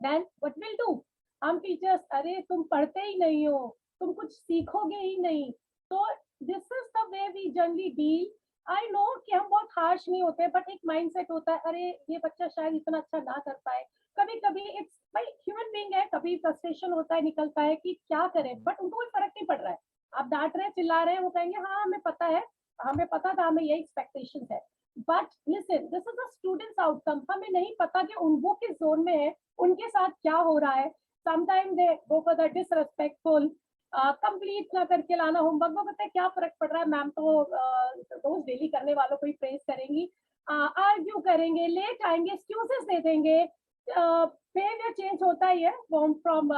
देन व्हाट विल डू, हम टीचर्स, अरे तुम पढ़ते ही नहीं हो, तुम कुछ सीखोगे ही नहीं. तो this is the way we generally deal. I know कि हम बहुत हार्श नहीं होते, बट एक माइंडसेट होता है, अरे ये बच्चा शायद इतना अच्छा ना कर पाए. कभी कभी इट्स भाई ह्यूमन बीइंग है, कभी फ्रस्ट्रेशन होता है, निकलता है कि क्या करें, बट उनको कोई फर्क नहीं पड़ रहा है. आप डांट रहे हैं, चिल्ला रहे हैं, वो कहेंगे हाँ हमें पता है, हमें पता था, हमें यही एक्सपेक्टेशंस है. But listen, this is a students outcome. हमें नहीं पता कि वो किस जोन में है, उनके साथ क्या हो रहा है. Sometime they go for the disrespectful, complete ना करके लाना होमवर्क. वो पता है क्या फर्क पड़ रहा है, मैम तो रोज डेली करने वालों को ही प्रेज करेंगी, आर्ग्यू करेंगे, लेट आएंगे, एक्सक्यूजेस दे देंगे. बिहेवियर चेंज होता ही है from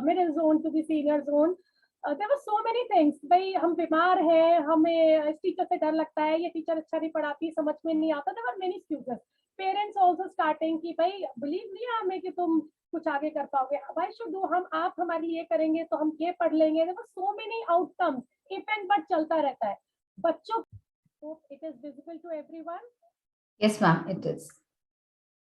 middle zone to the senior zone. There were so many things. भाई हम बीमार हैं, हमें इस टीचर से डर लगता है, ये टीचर अच्छा नहीं पढ़ाती, समझ में नहीं आता. There were many excuses. Parents also starting कि भाई बिलीव नहीं है हमें कि तुम कुछ आगे कर पाओगे, भाई शुड डू, हम आप हमारी ये करेंगे तो हम ये पढ़ लेंगे. There were so many outcomes, if and but चलता रहता है. बच्चों, hope it is visible to everyone. Yes, ma'am, it is.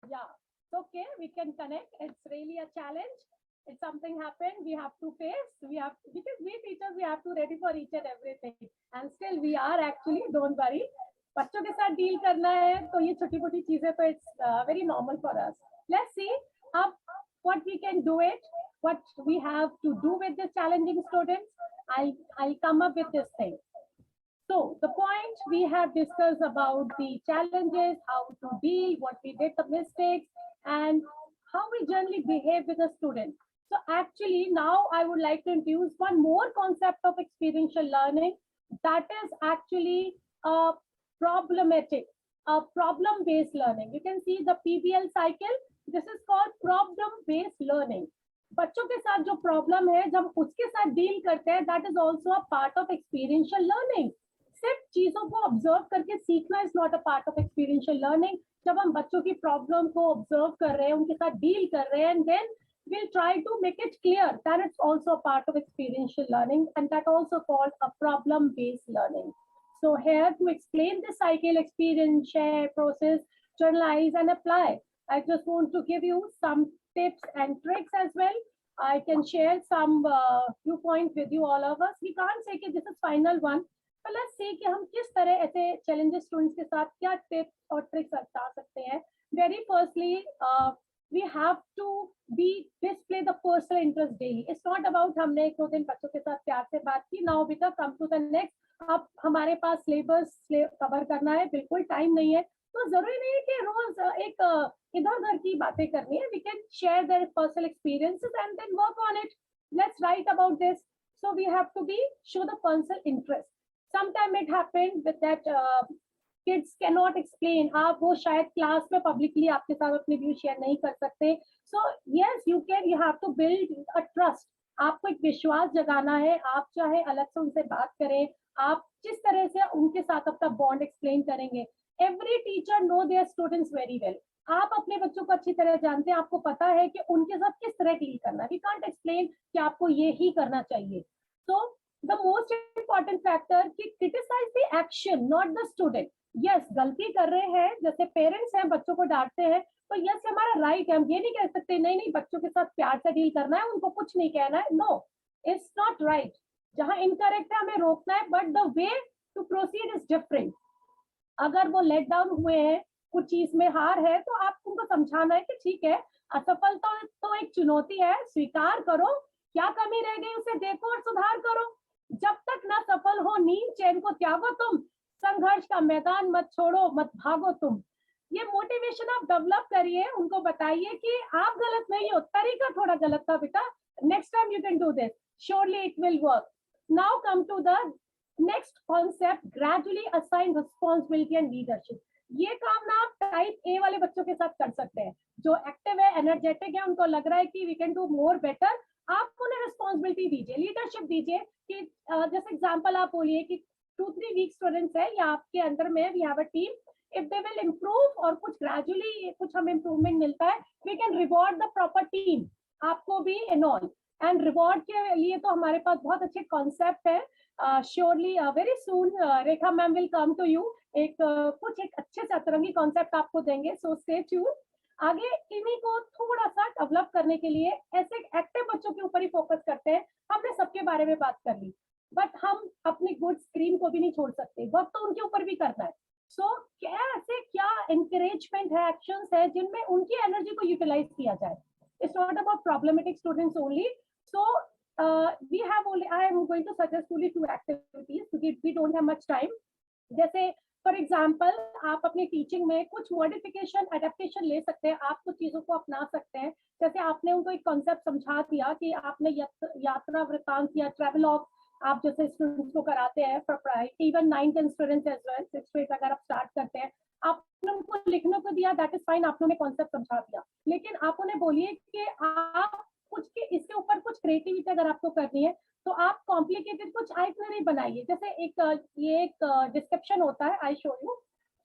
Yeah, it's okay, we can connect. It's really a challenge. If something happened, we have to face, we have, because we teachers, we have to ready for each and everything, and still we are actually, don't worry. बच्चों के साथ deal करना है तो ये छोटी मोटी चीजें तो it's very normal for us. Let's see अब what we can do it, what we have to do with the challenging students. I'll come up with this thing. So the point we have discussed about the challenges, how to deal, what we did the mistakes, and how we generally behave with a student. So actually now I would like to introduce one more concept of experiential learning, that is actually problem-based learning. You can see the PBL cycle. This is called problem-based learning. बच्चों के साथ जो problem है, जब उसके साथ deal करते हैं, that is also a part of experiential learning. सिर्फ चीजों को ऑब्जर्व करके सीखना is not a part of experiential learning. जब हम बच्चों की प्रॉब्लम को ऑब्जर्व कर रहे हैं, उनके साथ डील कर रहे हैं, and then we'll try to make it clear that it's also a part of experiential learning, and that also called a problem based learning. So here to explain the cycle, experience, share, process, journalize and apply, I just want to give you some tips and tricks as well. I can share some viewpoints with you, all of us. We can't say that this is final one, but let's see कि हम किस तरह ऐसे challenges students के साथ क्या tips और tricks बता सकते हैं. Very firstly, we have to display the personal interest daily. It's not about हमने एक दो दिन बच्चों के साथ प्यार से बात की, now बेटा come to the next. अब हमारे पास सिलेबस कवर करना है, बिल्कुल टाइम नहीं है, तो जरूरी नहीं है कि रोज एक इधर उधर की बातें करनी है. We can share their personal experiences and then work on it. Let's write about this. So we have to show the personal interest. Sometime it happened with that kids cannot explain. आप वो शायद class में publicly आपके साथ अपने view share नहीं कर सकते. So yes, you have to build a trust. आपको एक विश्वास जगाना है. आप चाहे अलग से उनसे बात करें, आप जिस तरह से उनके साथ अपना बॉन्ड एक्सप्लेन करेंगे. Every teacher know their students very well. आप अपने बच्चों को अच्छी तरह जानते हैं, आपको पता है कि उनके साथ किस तरह डील करना है. We can't explain कि आपको ये ही करना चाहिए. So the most important factor कि criticise the action not the student. Yes, गलती कर रहे हैं, जैसे पेरेंट्स हैं बच्चों को डांटते हैं तो यस हमारा राइट है, हम ये नहीं कह सकते नहीं नहीं बच्चों के साथ प्यार से डील करना है, उनको कुछ नहीं कहना है। No, it's not right. जहां इनकरेक्ट है हमें रोकना है, but the way to proceed is different. अगर वो लेट डाउन हुए हैं, कुछ चीज में हार है, तो आप उनको समझाना है कि ठीक है, असफलता तो एक चुनौती है, स्वीकार करो, क्या कमी रह गई उसे देखो और सुधार करो। जब तक ना सफल हो नींद चैन को त्यागो तुम, संघर्ष का मैदान मत छोड़ो, मत भागो तुम। ये मोटिवेशन आप डेवलप करिए, उनको बताइए कि आप गलत नहीं हो, तरीका थोड़ा गलत था बेटा, next time you can do this, surely it will work. Now come to the next concept, gradually assign responsibility and leadership. ये काम ना आप टाइप ए वाले बच्चों के साथ कर सकते हैं, जो एक्टिव है, एनर्जेटिक है, उनको लग रहा है कि we can do more better. आप उन्हें रिस्पॉन्सिबिलिटी दीजिए, लीडरशिप दीजिए कि जैसे एग्जांपल आप बोलिए कि 2-3 वीक स्टूडेंट्स है या आपके अंदर में we have a team, if they will improve और कुछ gradually कुछ हमें improvement मिलता है, we can reward the proper team, आपको भी and all, and reward के लिए तो हमारे पास बहुत अच्छे concept है। surely very soon Rekha ma'am will come to you, कुछ एक अच्छे से अतरंगी concept आपको देंगे, so stay tuned। आगे इन्हीं को थोड़ा सा डेवलप करने के लिए ऐसे एक्टिव बच्चों के ऊपर ही फोकस करते हैं। हमने सबके बारे में बात कर ली, बट हम अपनी गुड स्क्रीन को भी नहीं छोड़ सकते, वर्क तो उनके ऊपर भी करना है। सो ऐसे क्या एनकरेजमेंट है, एक्शंस है जिनमें उनकी एनर्जी को यूटिलाइज किया जाए। It's not about problematic students only. So we have only, I am going to suggest only 2 activities क्योंकि we don't have much time. जैसे फॉर एग्जाम्पल आप अपनी टीचिंग में कुछ मॉडिफिकेशन एडेप्टेशन ले सकते हैं, आप कुछ चीजों को अपना सकते हैं। जैसे आपने उनको एक कॉन्सेप्ट समझा दिया कि आपने यात्रा वृत्तांत या ट्रेवलॉग आप जैसे स्टूडेंट्स को कराते हैं, even 9-10 students as well, 6th grade अगर आप स्टार्ट करते हैं, आपने उनको लिखने को दिया, दैट इज फाइन, आपने उन्हें कॉन्सेप्ट समझा दिया, लेकिन आप उन्हें बोलिए कि आप कुछ के इसके ऊपर कुछ क्रिएटिविटी अगर आपको करनी है तो आप कॉम्प्लिकेटेड कुछ आइटनरी बनाइए। जैसे ये एक डिस्क्रिप्शन होता है, I show you.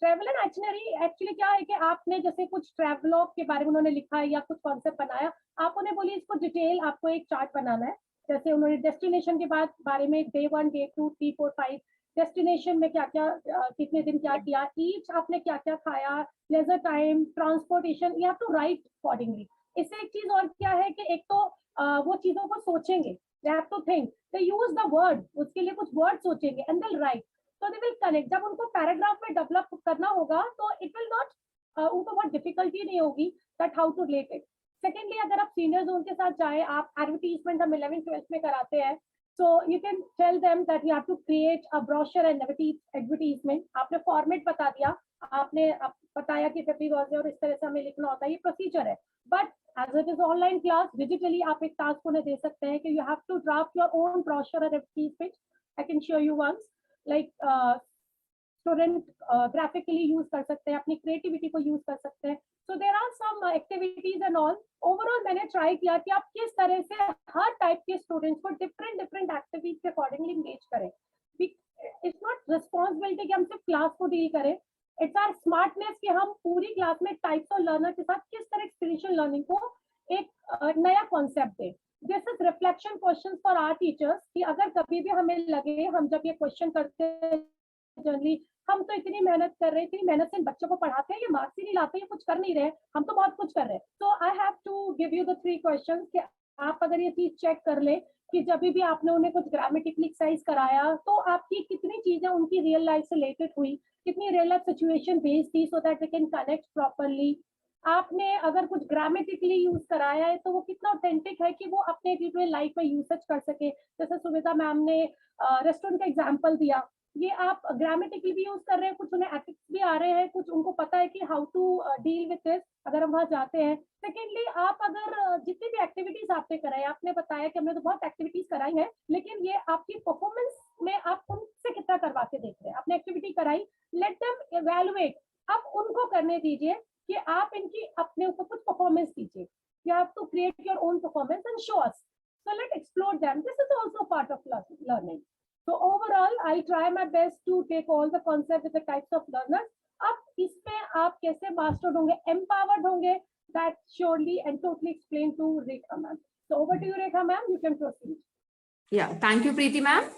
Travel and itinerary actually क्या है कि आपने जैसे कुछ ट्रेवलॉग के बारे में उन्होंने लिखा है या कुछ कॉन्सेप्ट बनाया, आप उन्हें बोलिए इसको डिटेल आपको एक चार्ट बनाना है। जैसे उन्होंने डेस्टिनेशन के बारे में डे 1, डे 2, 3, 4, 5 डेस्टिनेशन में क्या क्या कितने दिन क्या किया, ईच आपने क्या क्या खाया, leisure time, transportation, you have to write accordingly. इससे एक चीज और क्या है कि एक तो वो चीजों को सोचेंगे, they have to think, they use the word, उसके लिए कुछ वर्ड सोचेंगे and they write, so they will connect. जब उनको पैराग्राफ में डेवलप करना होगा तो इट विल नॉट, उनको बहुत डिफिकल्टी नहीं होगी that how to relate it. Secondly अगर आप सीनियर जोन के साथ जाए, आप एडवर्टीजमेंट हम 11th-12th में कराते हैं, so you can tell them that you have to create a brochure and advertisement. आपने फॉर्मेट बता दिया, आपने बताया कि 50 वर्ड्स और इस तरह से हमें लिखना होता है, ये प्रोसीजर है। But as it is online class, digitally आप एक टास्क उन्हें दे सकते हैं कि you have to draft your own brochure and advertisement. I can show you once, like student graphically use कर सकते हैं, अपनी क्रिएटिविटी को यूज कर सकते हैं। So there are some activities and all. Overall मैंने ट्राई किया कि आप किस तरह से हर टाइप के स्टूडेंट्स को डिफरेंट एक्टिविटीज के अकॉर्डिंगली इंगेज करें। इट्स नॉट रिस्पॉन्सिबिलिटी कि हम सिर्फ क्लास को डील करें, इट्स आर स्मार्टनेस कि हम पूरी क्लास में टाइप्स ऑफ लर्नर के साथ किस तरह एक्सपीरियंशियल लर्निंग को एक नया कॉन्सेप्ट दें। This is reflection question for our teachers कि अगर कभी भी हमें लगे, हम जब ये क्वेश्चन करते हैं जनरली, हम तो इतनी मेहनत कर रहे हैं, इतनी मेहनत से बच्चों को पढ़ाते हैं, ये मार्क्स ही नहीं लाते, ये कुछ कर नहीं रहे, हम तो बहुत कुछ कर रहे हैं। So I have to give you the 3 questions कि आप अगर ये चीज चेक कर ले कि जब भी आपने उन्हें कुछ ग्रामेटिकली एक्सरसाइज कराया तो आपकी कितनी चीजें उनकी रियल लाइफ से रिलेटेड हुई, कितनी रियल लाइफ सिचुएशन बेस्ड थी, so that they can connect properly. आपने अगर कुछ ग्रामेटिकली यूज कराया है तो वो कितना ऑथेंटिक है कि वो अपने डे लाइफ में यूसेज कर सके। जैसे सुमिता मैम ने रेस्टोरेंट का एग्जाम्पल दिया, ये आप ग्रामेटिकली भी यूज कर रहे हैं, कुछ उन्हें एथिक्स भी आ रहे हैं, कुछ उनको पता है कि how to deal with this अगर हम वहां जाते हैं। सेकेंडली आप अगर जितनी भी एक्टिविटीज आपने कराई, आपने बताया कि हमने तो बहुत एक्टिविटीज कराई है, लेकिन ये आपकी परफॉर्मेंस में आप उनसे कितना करवा के देख रहे हैं। आपने एक्टिविटी कराई, लेट देम इवैल्यूएट, अब उनको करने दीजिए कि आप इनकी अपने ऊपर कुछ परफॉर्मेंस दीजिए। You have to create your own performance and show us, so let explore them, this is also part of learning. So overall, I'll try my best to take all the concepts with the types of learners. अब इसमें आप कैसे mastered होंगे, empowered होंगे, that surely and totally explained to Rekha ma'am. So over to you, Rekha ma'am. You can proceed. Yeah, thank you, Preeti ma'am.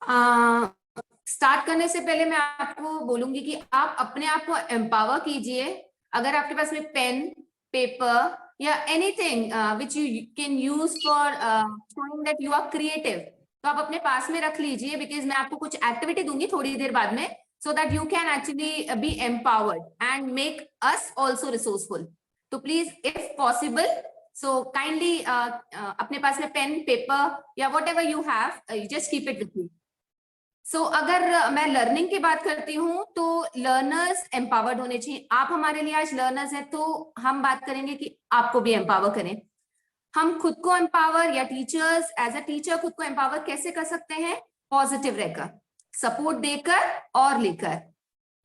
Start करने से पहले मैं आपको बोलूंगी कि आप अपने आप को एम्पावर कीजिए। अगर आपके पास में पेन, पेपर या anything which you can use for showing that you are creative, तो आप अपने पास में रख लीजिए, बिकॉज मैं आपको कुछ एक्टिविटी दूंगी थोड़ी देर बाद में, so that you can actually be empowered and make us also resourceful. तो please if possible, so kindly अपने पास में पेन, पेपर या whatever you have, just keep it with you. So अगर मैं लर्निंग की बात करती हूँ तो लर्नर्स एम्पावर्ड होने चाहिए। आप हमारे लिए आज लर्नर्स हैं, तो हम बात करेंगे कि आपको भी एम्पावर करें। हम खुद को एम्पावर या टीचर्स एज अ टीचर खुद को एम्पावर कैसे कर सकते हैं? पॉजिटिव रहकर, सपोर्ट देकर और लेकर,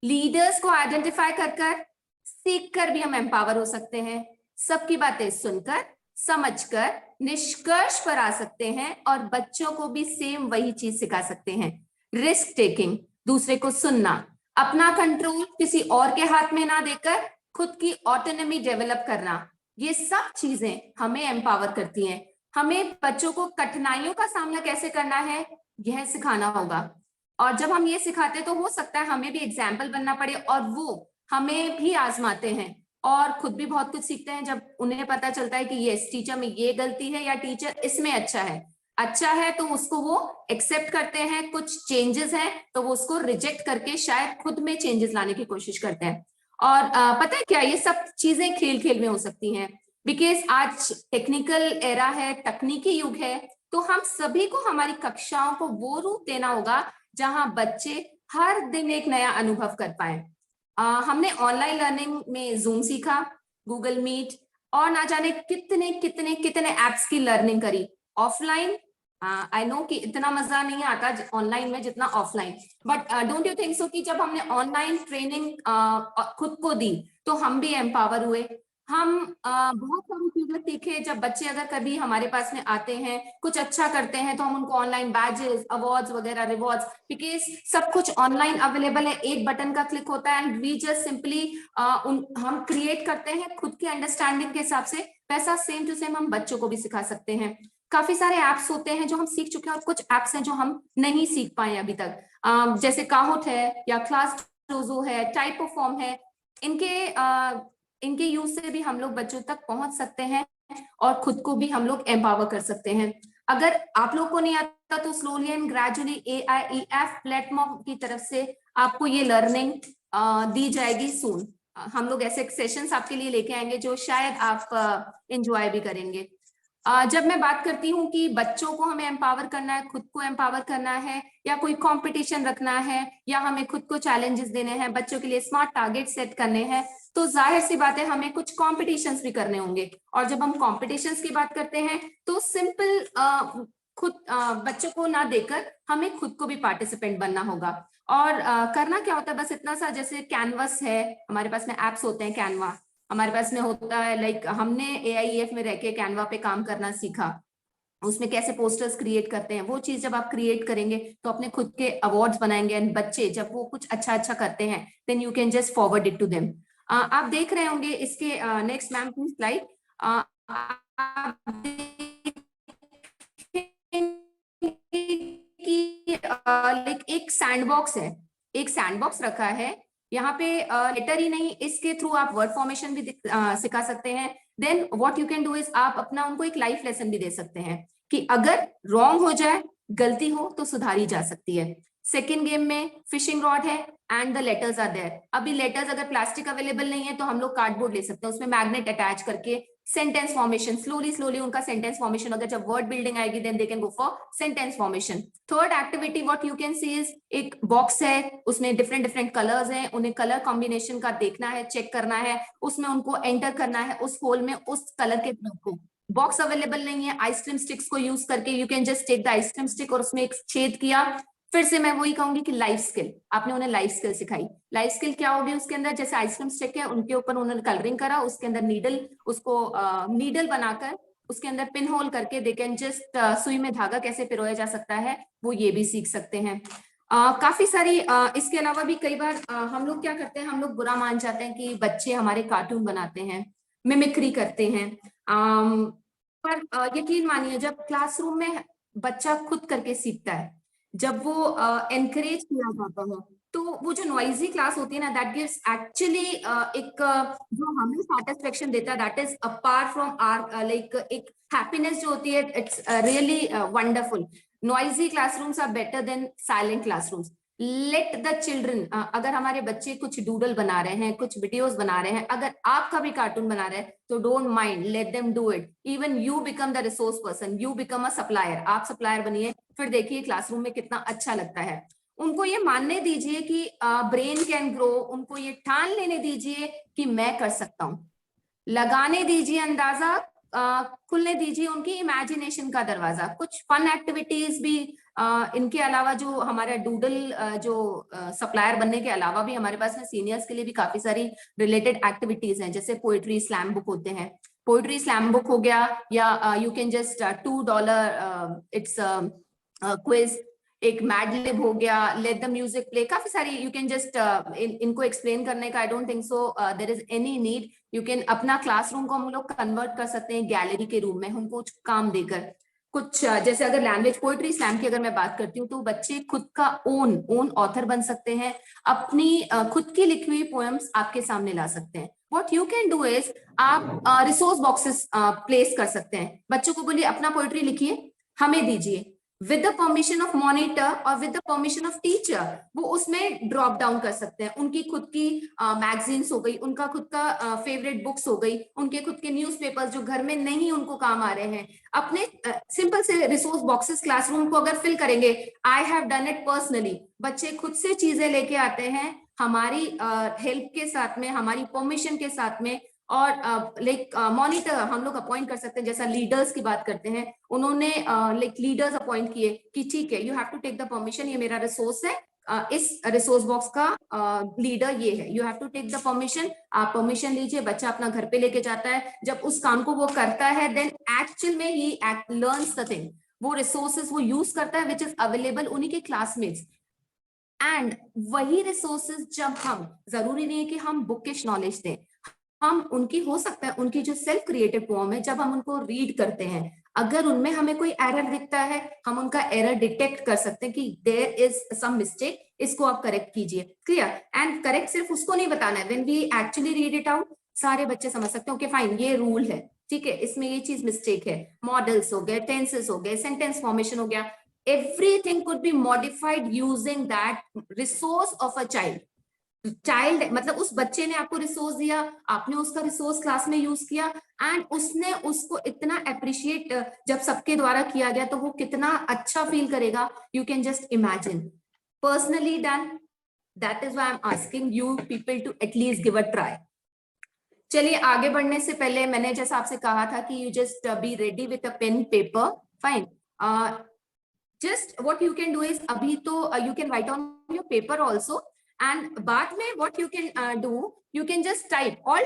लीडर्स को आइडेंटिफाई कर सीख कर भी हम एम्पावर हो सकते हैं। सबकी बातें सुनकर, समझकर निष्कर्ष पर आ सकते हैं और बच्चों को भी सेम वही चीज सिखा सकते हैं। रिस्क टेकिंग, दूसरे को सुनना, अपना कंट्रोल किसी और के हाथ में ना देकर खुद की ऑटोनॉमी डेवलप करना, ये सब चीजें हमें एम्पावर करती हैं। हमें बच्चों को कठिनाइयों का सामना कैसे करना है यह सिखाना होगा, और जब हम ये सिखाते हैं तो हो सकता है हमें भी एग्जाम्पल बनना पड़े और वो हमें भी आजमाते हैं और खुद भी बहुत कुछ सीखते हैं जब उन्हें पता चलता है कि ये टीचर में ये गलती है या टीचर इसमें अच्छा है तो उसको वो एक्सेप्ट करते हैं। कुछ चेंजेस हैं तो वो उसको रिजेक्ट करके शायद खुद में चेंजेस लाने की कोशिश करते हैं। और पता है क्या, ये सब चीजें खेल खेल में हो सकती हैं, बिकॉज आज टेक्निकल एरा है, तकनीकी युग है, तो हम सभी को हमारी कक्षाओं को वो रूप देना होगा जहां बच्चे हर दिन एक नया अनुभव कर पाए। हमने ऑनलाइन लर्निंग में जूम सीखा, गूगल मीट और ना जाने कितने कितने कितने एप्स की लर्निंग करी। ऑफलाइन आई नो कि इतना मजा नहीं आता ऑनलाइन में जितना offline, but don't you think so कि जब हमने ऑनलाइन ट्रेनिंग खुद को दी तो हम भी एम्पावर हुए। हम बहुत सारी चीजें सीखे। जब बच्चे अगर कभी हमारे पास में आते हैं, कुछ अच्छा करते हैं, तो हम उनको ऑनलाइन बैजेस, अवार्ड्स वगैरह, रिवॉर्ड्स, बिकॉज सब कुछ ऑनलाइन अवेलेबल है, एक बटन का क्लिक होता है एंड वी जस्ट सिंपली हम क्रिएट करते हैं खुद की अंडरस्टैंडिंग के हिसाब से। वैसा सेम टू सेम हम बच्चों को भी सिखा सकते हैं। काफी सारे एप्स होते हैं जो हम सीख चुके हैं और कुछ एप्स हैं जो हम नहीं सीख पाए अभी तक, जैसे काहोट है या क्लासडोजो है, टाइपोफॉर्म है। इनके यूज से भी हम लोग बच्चों तक पहुंच सकते हैं और खुद को भी हम लोग एम्पावर कर सकते हैं। अगर आप लोग को नहीं आता तो slowly and gradually AIEF platform की तरफ से आपको ये लर्निंग दी जाएगी सून। हम लोग ऐसे सेशंस आपके लिए लेके आएंगे जो शायद आप एंजॉय भी करेंगे। जब मैं बात करती हूँ कि बच्चों को हमें एम्पावर करना है, खुद को एम्पावर करना है, या कोई कंपटीशन रखना है, या हमें खुद को चैलेंजेस देने हैं, बच्चों के लिए स्मार्ट टारगेट सेट करने हैं, तो जाहिर सी बात है हमें कुछ कॉम्पिटिशन्स भी करने होंगे। और जब हम कॉम्पिटिशन्स की बात करते हैं तो सिंपल खुद बच्चों को ना देकर हमें खुद को भी पार्टिसिपेंट बनना होगा। और करना क्या होता है, बस इतना सा, जैसे कैनवस है, हमारे पास में एप्स होते हैं, कैनवा हमारे पास में होता है, लाइक हमने AIEF में रह के कैनवा पे काम करना सीखा, उसमें कैसे पोस्टर्स क्रिएट करते हैं। वो चीज जब आप क्रिएट करेंगे तो अपने खुद के अवार्ड्स बनाएंगे, एंड बच्चे जब वो कुछ अच्छा करते हैं then you can just forward it to them. आप देख रहे होंगे इसके next ma'am please slide. Like एक सैंडबॉक्स है, एक सैंडबॉक्स रखा है यहाँ पे। लेटर ही नहीं, इसके थ्रू आप वर्ड फॉर्मेशन भी सिखा सकते हैं। Then what you can do is आप अपना उनको एक लाइफ लेसन भी दे सकते हैं कि अगर रॉन्ग हो जाए, गलती हो तो सुधारी जा सकती है। सेकेंड गेम में फिशिंग रॉड है and the letters are there. अभी लेटर्स अगर प्लास्टिक अवेलेबल नहीं है तो हम लोग कार्डबोर्ड ले सकते हैं, उसमें मैग्नेट अटैच करके सेंटेंस फॉर्मेशन, स्लोली उनका सेंटेंस फॉर्मेशन, अगर जब वर्ड बिल्डिंग आएगी then they can go for sentence formation. Third activity what you can see is एक बॉक्स है, उसमें डिफरेंट कलर्स हैं, उन्हें कलर कॉम्बिनेशन का देखना है, चेक करना है, उसमें उनको एंटर करना है उस होल में उस कलर के फ्लोर को। बॉक्स अवेलेबल नहीं है, आइसक्रीम स्टिक्स को यूज करके you can just take the ice cream stick और उसमें एक छेद किया। फिर से मैं वही कहूंगी कि लाइफ स्किल, आपने उन्हें लाइफ स्किल सिखाई। लाइफ स्किल क्या होगी उसके अंदर, जैसे आइसक्रीम स्टिक है उनके ऊपर उन्होंने कलरिंग करा, उसके अंदर नीडल, उसको नीडल बनाकर उसके अंदर पिन होल करके दे कैन जस्ट सुई में धागा कैसे पिरोया जा सकता है, वो ये भी सीख सकते हैं। काफी सारी इसके अलावा भी कई बार हम लोग क्या करते हैं, हम लोग बुरा मान जाते हैं कि बच्चे हमारे कार्टून बनाते हैं, मिमिक्री करते हैं, पर यकीन मानिए जब क्लासरूम में बच्चा खुद करके सीखता है, जब वो एनकरेज किया जाता है, तो वो जो नॉइजी क्लास होती है ना, दैट गिव्स एक्चुअली एक जो हमें सेटिस्फेक्शन देता है, that is apart from are like एक हैप्पीनेस जो होती है, it's really wonderful. Noisy classrooms are better than silent classrooms. Let the children, अगर हमारे बच्चे कुछ डूडल बना रहे हैं, कुछ वीडियोस बना रहे हैं, अगर आपका भी कार्टून बना रहे हैं, तो don't mind, let them do it. Even you become the resource person, you become a supplier. आप सप्लायर बनिए, फिर देखिए क्लासरूम में कितना अच्छा लगता है. उनको ये मानने दीजिए कि ब्रेन कैन ग्रो. उनको ये ठान लेने दीजिए कि मैं कर सकता हूँ. लगाने दीजिए अंदाजा, खुलने दीजिए उनकी इमेजिनेशन का दरवाजा. कुछ फन एक्टिविटीज भी इनके अलावा, जो हमारा डूडल जो सप्लायर बनने के अलावा भी हमारे पास में सीनियर्स के लिए भी काफी सारी रिलेटेड एक्टिविटीज हैं. जैसे पोएट्री स्लैम बुक होते हैं. पोएट्री स्लैम बुक हो गया, या you can just $2 it's quiz. एक मैडलिब हो गया, लेट द म्यूजिक प्ले. काफी सारी यू कैन जस्ट इनको एक्सप्लेन करने का I don't think so there is any need. You can अपना क्लासरूम को हम लोग कन्वर्ट कर सकते हैं गैलरी के रूम में, हमको कुछ काम देकर. कुछ जैसे अगर लैंग्वेज पोएट्री स्लैम की अगर मैं बात करती हूँ, तो बच्चे खुद का ओन ऑथर बन सकते हैं. अपनी खुद की लिखी हुई पोएम्स आपके सामने ला सकते हैं. What you can do is, आप रिसोर्स बॉक्सेस प्लेस कर सकते हैं. बच्चों को बोलिए अपना पोएट्री लिखिए, हमें दीजिए, with the permission of monitor और with the permission of teacher. वो उसमें ड्रॉप डाउन कर सकते हैं. उनकी खुद की मैगजीन्स हो गई, उनका खुद का फेवरेट बुक्स हो गई, उनके खुद के न्यूज़पेपर्स जो घर में नहीं उनको काम आ रहे हैं, अपने सिंपल से रिसोर्स बॉक्सेस क्लासरूम को अगर फिल करेंगे. I have done it personally. बच्चे खुद से चीजें लेके आते हैं, हमारी हेल्प के साथ में, हमारी परमिशन के साथ में. और लाइक मॉनिटर हम लोग अपॉइंट कर सकते हैं. जैसा लीडर्स की बात करते हैं, उन्होंने लाइक लीडर्स अपॉइंट किए कि ठीक है, you have to take the permission. ये मेरा रिसोर्स है, इस रिसोर्स बॉक्स का लीडर ये है, you have to take the permission. आप परमिशन लीजिए. बच्चा अपना घर पे लेके जाता है. जब उस काम को वो करता है, देन एक्चुअल में ही लर्न्स द थिंग. वो रिसोर्सेज वो यूज करता है विच इज अवेलेबल उन्हीं के क्लासमेट्स. एंड वही रिसोर्सेज जब हम, जरूरी नहीं है कि हम बुकिश नॉलेज दें, हम उनकी हो सकता है उनकी जो सेल्फ क्रिएटेड पोएम है, जब हम उनको रीड करते हैं, अगर उनमें हमें कोई एरर दिखता है, हम उनका एरर डिटेक्ट कर सकते हैं कि देयर इज सम मिस्टेक, इसको आप करेक्ट कीजिए. क्लियर? एंड करेक्ट सिर्फ उसको नहीं बताना है, when we actually read it out, सारे बच्चे समझ सकते हैं. ओके फाइन, ये रूल है, ठीक है, इसमें ये चीज मिस्टेक है. मॉडल्स हो गए, टेंसेस हो गए, सेंटेंस फॉर्मेशन हो गया, everything could be modified using that resource of a child. मतलब उस बच्चे ने आपको रिसोर्स दिया, आपने उसका रिसोर्स क्लास में यूज किया, एंड उसने उसको इतना अप्रिशिएट जब सबके द्वारा किया गया, तो वो कितना अच्छा फील करेगा. You can just imagine. Personally done. That is why I am asking you people to at least give a try. चलिए आगे बढ़ने से पहले मैंने जैसा आपसे कहा था कि you just be ready with a pen paper. Fine. Just what you can do is, अभी तो you can write on your paper also, and बाद में what you can do, you can just type all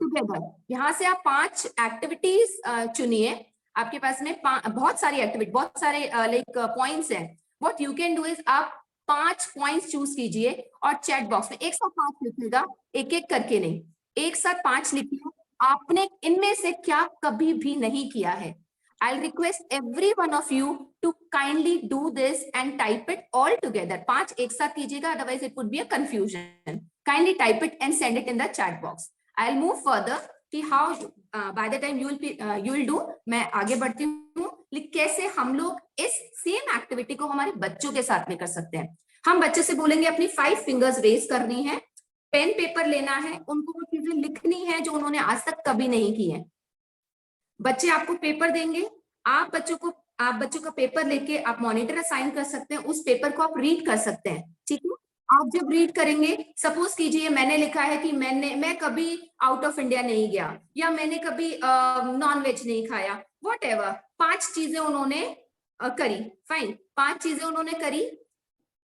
together. यहाँ से आप 5 activities चुनिए. आपके पास में बहुत सारी एक्टिविटी, बहुत सारे लाइक पॉइंट्स हैं. what you can do is, आप 5 पॉइंट्स चूज कीजिए और चैट बॉक्स में एक साथ 5 लिखिएगा, एक एक करके नहीं, एक साथ 5 लिखिए. आपने इनमें से क्या कभी भी नहीं किया है. I'll request every one of you to kindly do this and type it all together. 5 एक साथ कीजिएगा, otherwise it would be a confusion. Kindly type it and send it in the chat box. I'll move further कि how by the time you will do, मैं आगे बढ़ती हूँ कैसे हम लोग इस सेम एक्टिविटी को हमारे बच्चों के साथ में कर सकते हैं. हम बच्चे से बोलेंगे अपनी 5 फिंगर्स रेज करनी है, पेन पेपर लेना है, उनको वो चीजें लिखनी है जो उन्होंने आज तक कभी नहीं की है. बच्चे आपको पेपर देंगे, आप बच्चों का पेपर लेके आप मॉनिटर असाइन कर सकते हैं. उस पेपर को आप रीड कर सकते हैं. ठीक है, आप जब रीड करेंगे, सपोज कीजिए मैंने लिखा है कि मैं कभी आउट ऑफ इंडिया नहीं गया, या मैंने कभी नॉन वेज नहीं खाया, व्हाटएवर. 5 चीजें उन्होंने करी. फाइन, 5 चीजें उन्होंने करी.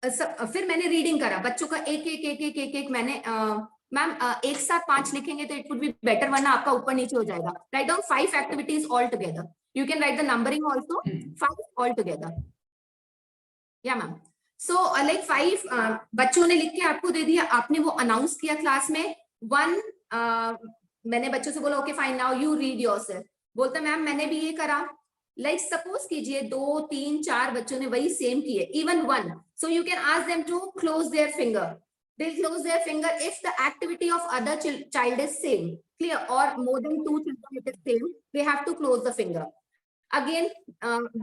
फिर मैंने रीडिंग करा बच्चों का एक मैंने मैम एक साथ 5 लिखेंगे तो इट वुड बी बेटर, वरना आपका ऊपर नीचे हो जाएगा. Write down 5 activities all together. You can right the numbering also. 5 all together. या मैम. सो लाइक 5 बच्चों ने लिख के आपको दे दिया, आपने वो अनाउंस किया क्लास में. 1 मैंने बच्चों से बोला okay fine now you read yourself. बोलता मैम मैंने भी ये करा. लाइक सपोज कीजिए 2, 3, 4 बच्चों ने वही सेम किए, even 1, so you can ask them to close their finger. They'll close their finger if the activity of other child is same, clear, or more than 2 children it is same, they have to close the finger. Again,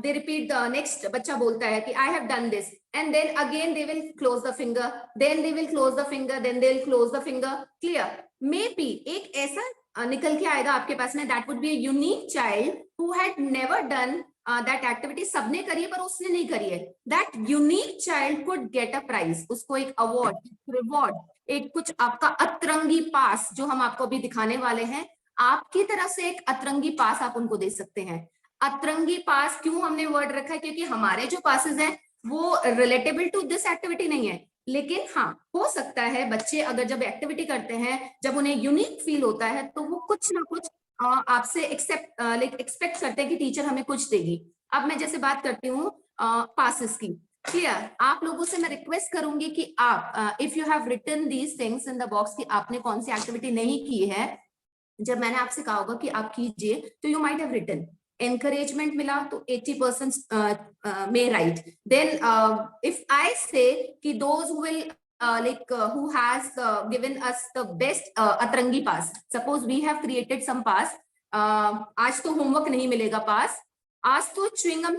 they repeat, the next बच्चा बोलता है कि I have done this, and then again they will close the finger, then they will close the finger, then they'll close the finger, clear. Maybe एक ऐसा निकल के आएगा आपके पास में, that would be a unique child who had never done that activity. सबने करी है पर उसने नहीं करी है. That unique child could get a prize. उसको एक award, reward, एक कुछ आपका अतरंगी पास जो हम आपको अभी दिखाने वाले हैं, आपकी तरफ से एक अतरंगी पास आप उनको दे सकते हैं. अतरंगी पास क्यों हमने वर्ड रखा है? क्योंकि हमारे जो पासेस हैं वो रिलेटेबल टू दिस एक्टिविटी नहीं है, लेकिन हाँ हो सकता है बच्चे अगर जब एक्टिविटी करते हैं, जब उन्हें यूनिक फील होता है, तो वो कुछ ना कुछ आपसे एक्सपेक्ट करते हैं कि टीचर हमें कुछ देगी. अब मैं जैसे बात करती हूँ पासेस की, क्लियर. आप लोगों से मैं रिक्वेस्ट करूंगी कि आप if you have written these things in the box कि आपने कौन सी एक्टिविटी नहीं की है, जब मैंने आपसे कहा होगा कि आप कीजिए तो you might have written. Encouragement मिला तो 80% may write. Then if I say कि those who will who has given us the best अतरंगी pass, suppose we have created some pass, आज तो होमवर्क नहीं मिलेगा पास, आज तो च्युइंगम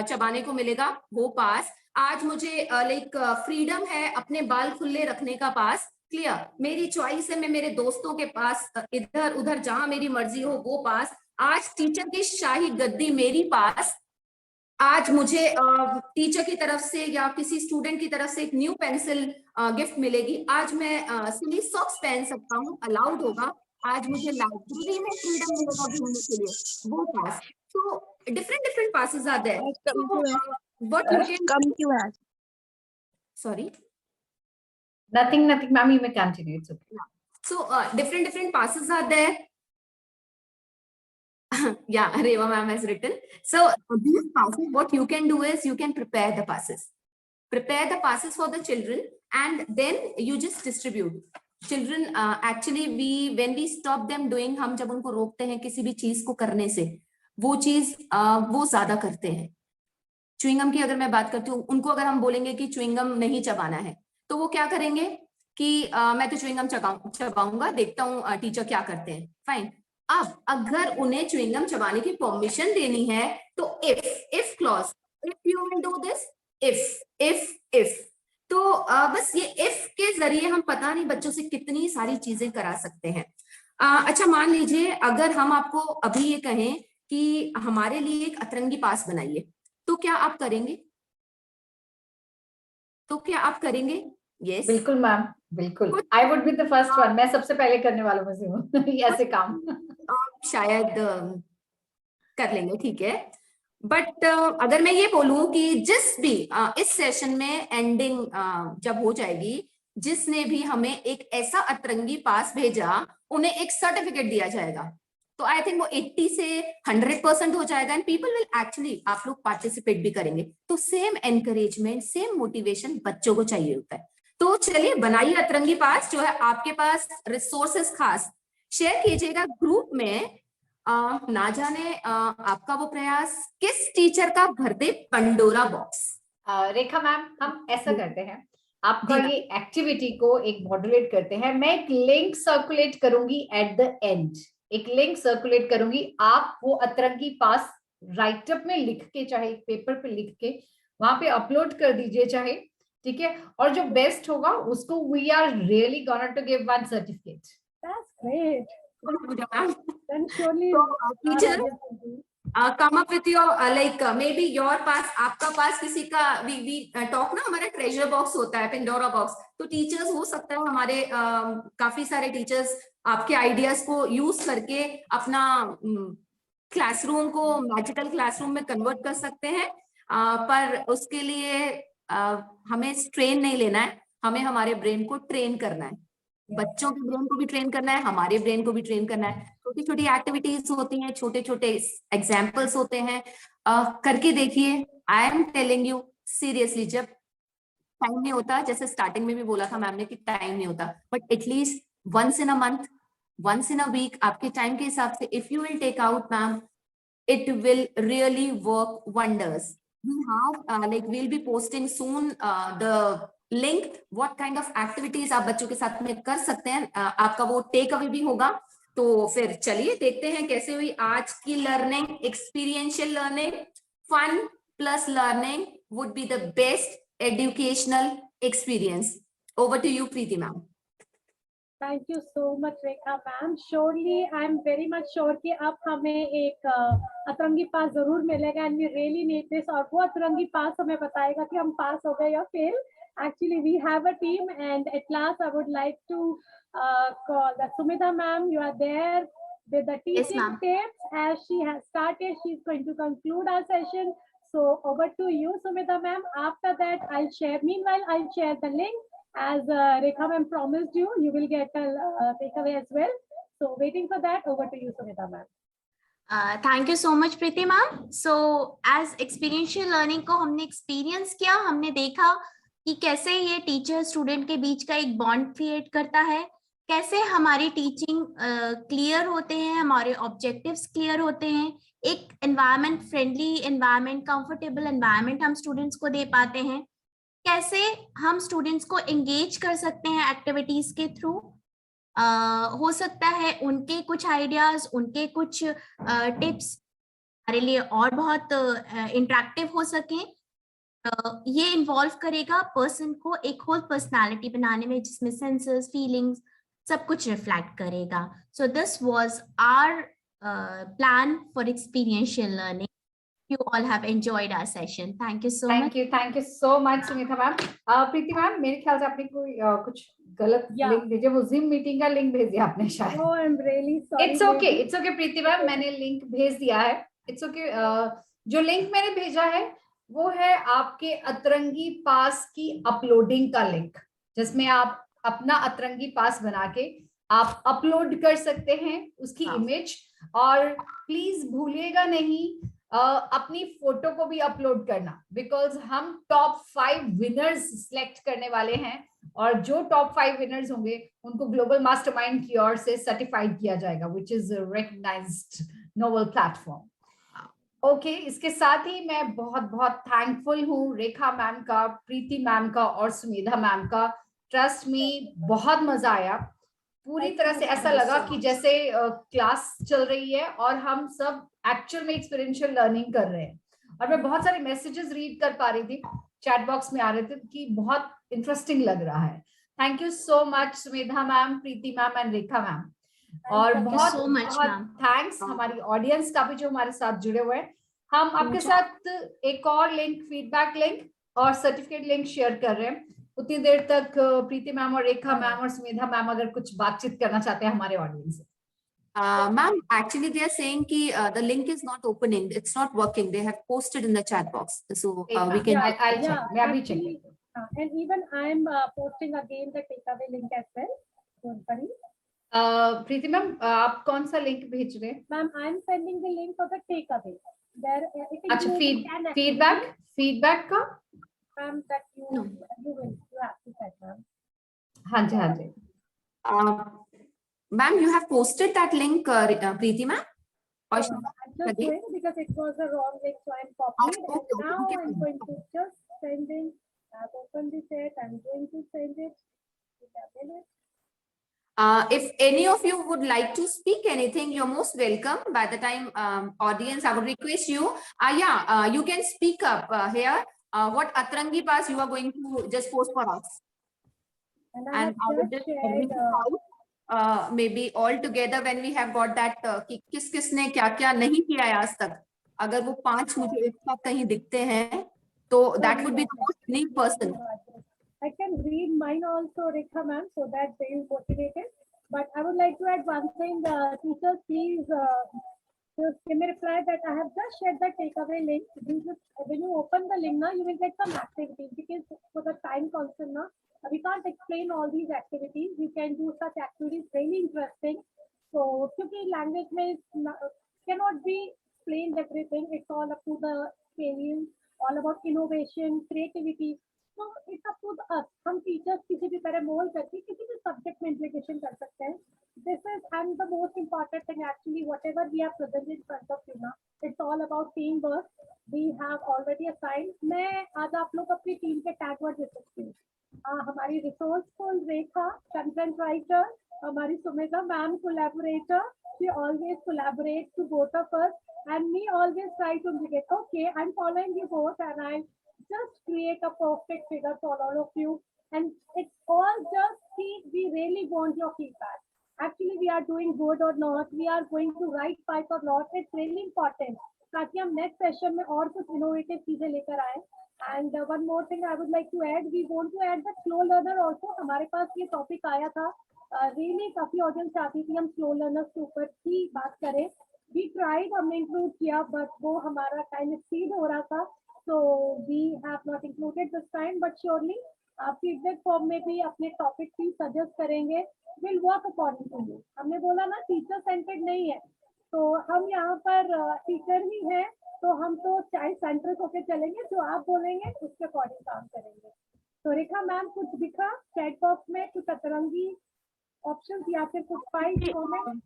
चबाने को मिलेगा वो पास, आज मुझे फ्रीडम है अपने बाल खुले रखने का पास, क्लियर. मेरी चॉइस है, मैं मेरे दोस्तों के पास इधर उधर जहां मेरी मर्जी हो वो पास, आज टीचर की शाही गद्दी मेरी पास, आज मुझे टीचर की तरफ से या किसी स्टूडेंट की तरफ से एक न्यू पेंसिल गिफ्ट मिलेगी, आज मैं सिली सॉक्स पहन सकता हूँ, अलाउड होगा, आज मुझे लाइब्रेरी में फ्रीडम मिलेगा घूमने के लिए, वो पास. तो different passes are there. What you can come to us. Sorry. Nothing, ma'am. You may continue. It's okay. So different passes are there. Yeah, Reva ma'am has written. So these passes, what you can do is you can prepare the passes. Prepare the passes for the children, and then you just distribute. Children actually when we stop them doing, हम जब उनको रोकते हैं किसी भी चीज को करने से, वो चीज वो ज्यादा करते हैं. च्युइंगम की अगर मैं बात करती हूँ, उनको अगर हम बोलेंगे कि च्युइंगम नहीं चबाना है, तो वो क्या करेंगे कि मैं तो च्युइंगम चबाऊंगा, देखता हूँ टीचर क्या करते हैं, फाइन. अब अगर उन्हें च्युइंगम चबाने की परमिशन देनी है तो if clause, if you will do this, if तो बस ये इफ के जरिए हम पता नहीं बच्चों से कितनी सारी चीजें करा सकते हैं. अच्छा मान लीजिए अगर हम आपको अभी ये कहें कि हमारे लिए एक अतरंगी पास बनाइए, तो क्या आप करेंगे? यस बिल्कुल मैम, बिल्कुल. I would be the first one. मैं सबसे पहले करने वालों में से हूँ ऐसे काम. शायद कर लेंगे, ठीक है. बट अगर मैं ये बोलूं कि जिस भी इस सेशन में एंडिंग जब हो जाएगी, जिसने भी हमें एक ऐसा अतरंगी पास भेजा, उन्हें एक सर्टिफिकेट दिया जाएगा. तो आई थिंक वो 80 से 100% हो जाएगा, एंड पीपल विल एक्चुअली, आप लोग पार्टिसिपेट भी करेंगे. तो सेम एनकरेजमेंट, सेम मोटिवेशन बच्चों को चाहिए होता है. तो चलिए बनाइए अतरंगी पास. जो है आपके पास रिसोर्सेस खास शेयर कीजिएगा ग्रुप में. ना जाने आपका वो प्रयास किस टीचर का भर दे पंडोरा बॉक्स. रेखा मैम, हम ऐसा करते हैं, आपका ये एक्टिविटी को एक मॉडरेट करते हैं. मैं एक लिंक सर्कुलेट करूंगी एट द एंड, एक लिंक सर्कुलेट करूंगी. आप वो अतरंगी पास राइटअप में लिख के, चाहे एक पेपर पे लिख के वहां पे अपलोड कर दीजिए, चाहे, ठीक है. और जो बेस्ट होगा उसको we are really gonna to give one certificate. That's great. Then surely teacher come up with your maybe your pass, आपका पास, किसी का we talk ना, हमारा ट्रेजर बॉक्स होता है, पेंडोरा बॉक्स. तो टीचर्स हो सकता है हमारे काफी सारे टीचर्स आपके आइडियाज को यूज करके अपना क्लासरूम को मैजिकल क्लासरूम में कन्वर्ट कर सकते हैं. पर उसके लिए हमें स्ट्रेन नहीं लेना है, हमें हमारे ब्रेन को ट्रेन करना है. बच्चों के ब्रेन को भी ट्रेन करना है, हमारे ब्रेन को भी ट्रेन करना है. छोटी छोटी एक्टिविटीज होती हैं, छोटे छोटे एग्जाम्पल्स होते हैं, करके देखिए. I am telling you seriously, जब टाइम नहीं होता, जैसे स्टार्टिंग में भी बोला था मैम ने कि टाइम नहीं होता, but at least once in a month, once in a week, आपके टाइम के हिसाब से if you will take out ma'am it will really work wonders. We have we'll be posting soon the link what kind of activities आप बच्चों के साथ में कर सकते हैं. आपका वो टेक अवे भी होगा. तो फिर चलिए देखते हैं कैसे हुई आज की learning. Experiential learning, fun plus learning would be the best educational experience. Over to you, Preeti ma'am. Thank you so much, Rekha ma'am. Surely, I'm very much sure कि अब हमें एक अतरंगी पास जरूर मिलेगा, and we really need this. और वो अतरंगी पास हमें बताएगा कि हम पास हो गए या fail. Actually, we have a team, and at last, I would like to call the Sumita ma'am. You are there with the teaching ma'am. tips. As she has started, she's going to conclude our session. So over to you, Sumita ma'am. After that, I'll share. Meanwhile, I'll share the link. As Rekha ma'am promised you, you will get a takeaway as well. So waiting for that, over to you, Sumita ma'am. Thank you so much Preeti ma'am. So as experiential learning को हमने experience किया, हमने देखा कि कैसे ये teacher student के बीच का एक बॉन्ड क्रिएट करता है, कैसे हमारी टीचिंग क्लियर होते हैं, हमारे ऑब्जेक्टिव्स क्लियर होते हैं, एक environment friendly environment, comfortable environment हम स्टूडेंट्स को दे पाते हैं, कैसे हम स्टूडेंट्स को एंगेज कर सकते हैं एक्टिविटीज के थ्रू. हो सकता है उनके कुछ आइडियाज, उनके कुछ टिप्स हमारे लिए और बहुत इंटरेक्टिव हो सके. ये इन्वॉल्व करेगा पर्सन को एक होल पर्सनालिटी बनाने में, जिसमें सेंसेस, फीलिंग्स सब कुछ रिफ्लेक्ट करेगा. So this was our plan for experiential learning. You all have enjoyed our session. Thank you so much. Thank you so much, Sumita ma'am. Preeti ma'am, मेरे ख्याल से आपने कोई कुछ गलत लिंक भेजा, वो जिम मीटिंग का लिंक भेज दिया आपने शायद. Oh, I'm really sorry. It's okay Preeti ma'am, मैंने लिंक भेज दिया है. It's okay. जो लिंक मैंने भेजा है वो है आपके अतरंगी पास की अपलोडिंग का लिंक, जिसमें आप अपना अतरंगी पास बना के आप अपलोड कर सकते हैं उसकी इमेज. और प्लीज भूलिएगा नहीं अपनी फोटो को भी अपलोड करना, बिकॉज हम टॉप 5 विनर्स सिलेक्ट करने वाले हैं, और जो टॉप 5 विनर्स होंगे उनको ग्लोबल मास्टरमाइंड की ओर से सर्टिफाइड किया जाएगा, which is recognised noble platform. Okay, इसके साथ ही मैं बहुत बहुत थैंकफुल हूँ रेखा मैम का, प्रीति मैम का और सुमेधा मैम का. ट्रस्ट मी, बहुत मजा आया. पूरी तरह से ऐसा लगा कि जैसे क्लास चल रही है और हम सब एक्चुअल में एक्सपीरियंशियल लर्निंग कर रहे हैं. और मैं बहुत सारे मैसेजेस रीड कर पा रही थी, चैट बॉक्स में आ रहे थे कि बहुत इंटरेस्टिंग लग रहा है. Thank you so much Sumedha ma'am, Preeti ma'am and Rekha ma'am. और बहुत थैंक्स हमारी ऑडियंस का भी जो हमारे साथ जुड़े हुए हैं. हम आपके साथ एक और लिंक, फीडबैक लिंक और सर्टिफिकेट लिंक शेयर कर रहे हैं. उतनी देर तक प्रीति मैम और रेखा मैम और सुमेधा मैम अगर कुछ बातचीत करना चाहते हैं हमारे ऑडियंस से. Ma'am, actually they are saying ki the link is not opening, it's not working. They have posted in the chat box, so we can. I'll check. मैं अभी check. And even I'm posting again the takeaway link as well. Don't worry. Preeti ma'am, आप कौन सा link भेज रहे हैं? Ma'am, I'm sending the link for the takeaway. There. अच्छा, feedback का? Ma'am, that you have to send, ma'am. हाँ जी. Ma'am, you have posted that link, Preeti ma'am? I'm just doing because it was the wrong link, so I'm copying it. Now I'm going to just send in. I've opened the chat. I'm going to send it. If any of you would like to speak anything, you're most welcome. By the time audience, I would request you. You can speak up here. What Atrangi pass you are going to just post for us, and I would just maybe all together when we have got that कि किसने क्या नहीं किया है आज तक. अगर वो 5 मुझे एक साथ कहीं दिखते हैं तो that would be the most unique person. I can read mine also, Rekha ma'am, so that they will motivate it. But I would like to add one thing. Teachers, please just give me reply that I have just shared the takeaway link. When you open the link now, you will get some activities, because for the time constant now, we can't explain all these activities. You can do such activities, really interesting. So, because language cannot be explained everything. It's all up to the experience, all about innovation, creativity. तो it's up to us, हम teachers किसी भी तरह mould करके किसी भी subject में integration कर सकते हैं. This is and the most important thing actually, whatever we are presented in front of you now, it's all about teamwork. We have already assigned. मैं आज आप लोग अपनी टीम के टैग वर्ड दे सकती हूँ. हमारी रिसोर्सफुल रेखा कंटेंट राइटर, हमारी Sumedha ma'am collaborator. She always collaborates to both of us, and me always try to indicate, okay, I'm following you both, and I just create a perfect figure for all of you. And it's all just we really want your feedback. Actually, we are doing good or not, we are going to right path or not. It's really important ताकि हम next session में और कुछ innovative चीजें लेकर आए. And one more thing I would like to add, we want to add the slow learner also. हमारे पास ये topic आया था, really काफी audience चाहती थी हम slow learners के ऊपर ही बात करें. We tried, हमने include किया, but वो हमारा time exceed हो रहा था, so we have not included this time. But surely feedback form में भी अपने topic भी suggest करेंगे. Will work according to you. हमने बोला ना टीचर सेंटर्ड नहीं है, तो हम यहाँ पर टीचर ही हैं, तो हम तो चाइल्ड सेंटर्ड होके चलेंगे, जो आप बोलेंगे उसके अकॉर्डिंग काम करेंगे. तो रेखा मैम कुछ दिखा चैट बॉक्स में, कुछ अतरंगी ऑप्शंस या फिर कुछ 5 कमेंट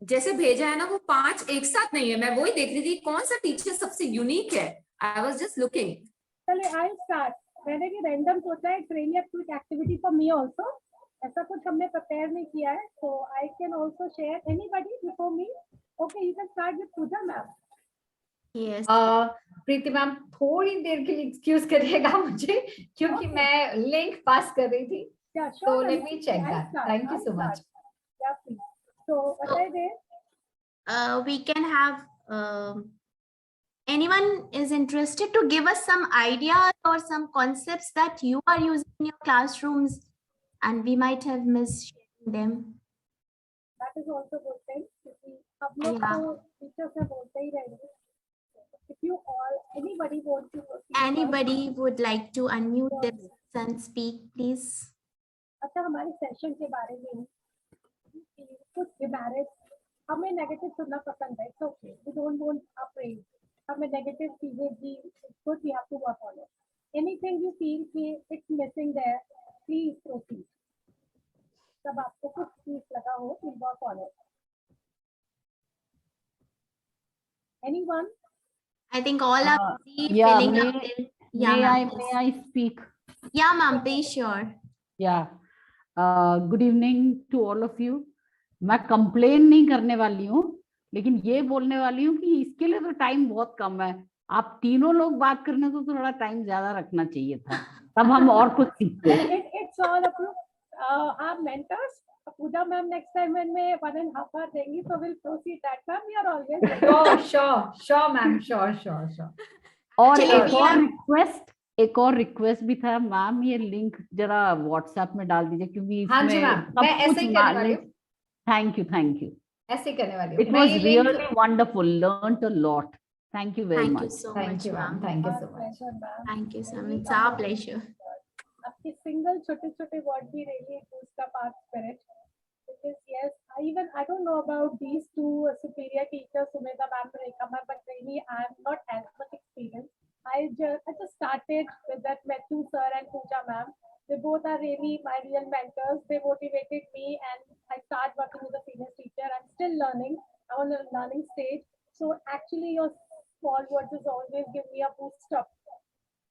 जैसे भेजा है ना, वो 5 एक साथ नहीं है. मैं वही देख रही थी कौन सा टीचर सबसे यूनिक है. I was just looking. चलिए आई स्टार्ट. मैंने भी रैंडम सोचा है, it's really a quick activity for me also. ऐसा कुछ हमने प्रिपेयर नहीं किया है, so I can also share. Anybody before me? Okay, you can start with Pooja ma'am. Yes. Preeti ma'am थोड़ी देर के लिए एक्सक्यूज करिएगा मुझे, क्योंकि मैं लिंक पास कर रही थी. Yeah, So sure. let me check that. Thank you so much. Yeah, please. So what I did, We can have anyone is interested to give us some ideas or some concepts that you are using in your classrooms and we might have missed sharing them. that is also good thing. क्योंकि हम लोग तो teacher से बोलते ही रहेंगे. If you all, anybody wants to proceed Anybody would like to unmute themselves and speak, please? अच्छा, हमारे session के बारे में कुछ डिमेरिट, हमें नेगेटिव सुनना पसंद है. It's okay, we don't want a praise. हमें नेगेटिव चीजें भी कुछ we have to work on it. Anything you feel कि it's missing there, please proceed. तब आपको कुछ चीज लगा हो, will work on it. Anyone? I think all are busy yeah, filling up may, their. Yeah, may ma'am, I speak? yeah, ma'am, please, sure. Yeah. Good evening to all of you. मैं complain नहीं करने वाली हूँ, लेकिन ये बोलने वाली हूँ कि इसके लिए तो टाइम बहुत कम है. आप तीनों लोग बात करने को तो थोड़ा टाइम ज्यादा रखना चाहिए था, तब हम और कुछ सीखते. It's all approved. Our mentors, Pooja ma'am, next time when मैं 1.5 hour देंगी, so we'll proceed that. Ma'am, we are always ready. Sure ma'am, sure. और चलिए, एक और रिक्वेस्ट भी था मैम, ये लिंक जरा व्हाट्सएप में डाल दीजिए, क्योंकि हाँ जी मैम, मैं ऐसे ही करने वाली हूँ. Thank you. ऐसे ही करने वाली हूँ. It was really wonderful. Learned a lot. Thank you very thank much. you so Thank much, you ma'am. ma'am, thank you so Our much. pleasure, ma'am. Thank you so much. It's our pleasure. आपके single छोटे word भी really boost up our spirit. Because yes, I don't know about these two superior teachers, Sumedha ma'am, Rekha ma'am, but really I'm not as much experienced. I just started with that Matthew sir and Pooja ma'am. They both are really my real mentors. They motivated me, and I started working with a senior teacher. I'm still learning. I'm on the learning stage. So actually, your small words is always give me a boost up.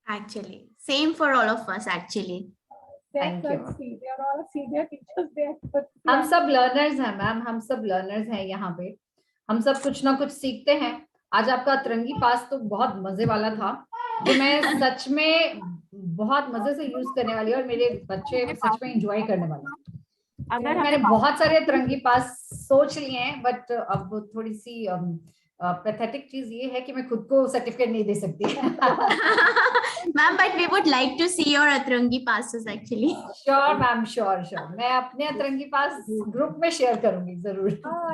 Actually, same for all of us. Actually, Thank you. They are all senior teachers there. हम सब learners हैं ma'am, हम सब learners हैं यहाँ पे. हम सब कुछ ना कुछ सीखते हैं. आज आपका अतरंगी पास तो बहुत मजे वाला था, जो मैं सच में बहुत मजे से यूज करने वाली हूँ, और मेरे बच्चे सच में एंजॉय करने वाले. मैंने बहुत सारे अतरंगी पास सोच लिए हैं, बट अब थोड़ी सी पैथेटिक चीज ये है कि मैं खुद को सर्टिफिकेट नहीं दे सकती. ma'am, but we would like to see your atrangi passes actually. Sure ma'am, sure. मैं अपने अतरंगी पास ग्रुप में शेयर करूंगी जरूर.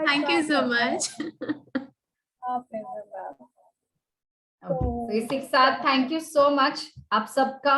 Thank you so much. तो इसी के साथ थैंक यू सो मच आप सबका.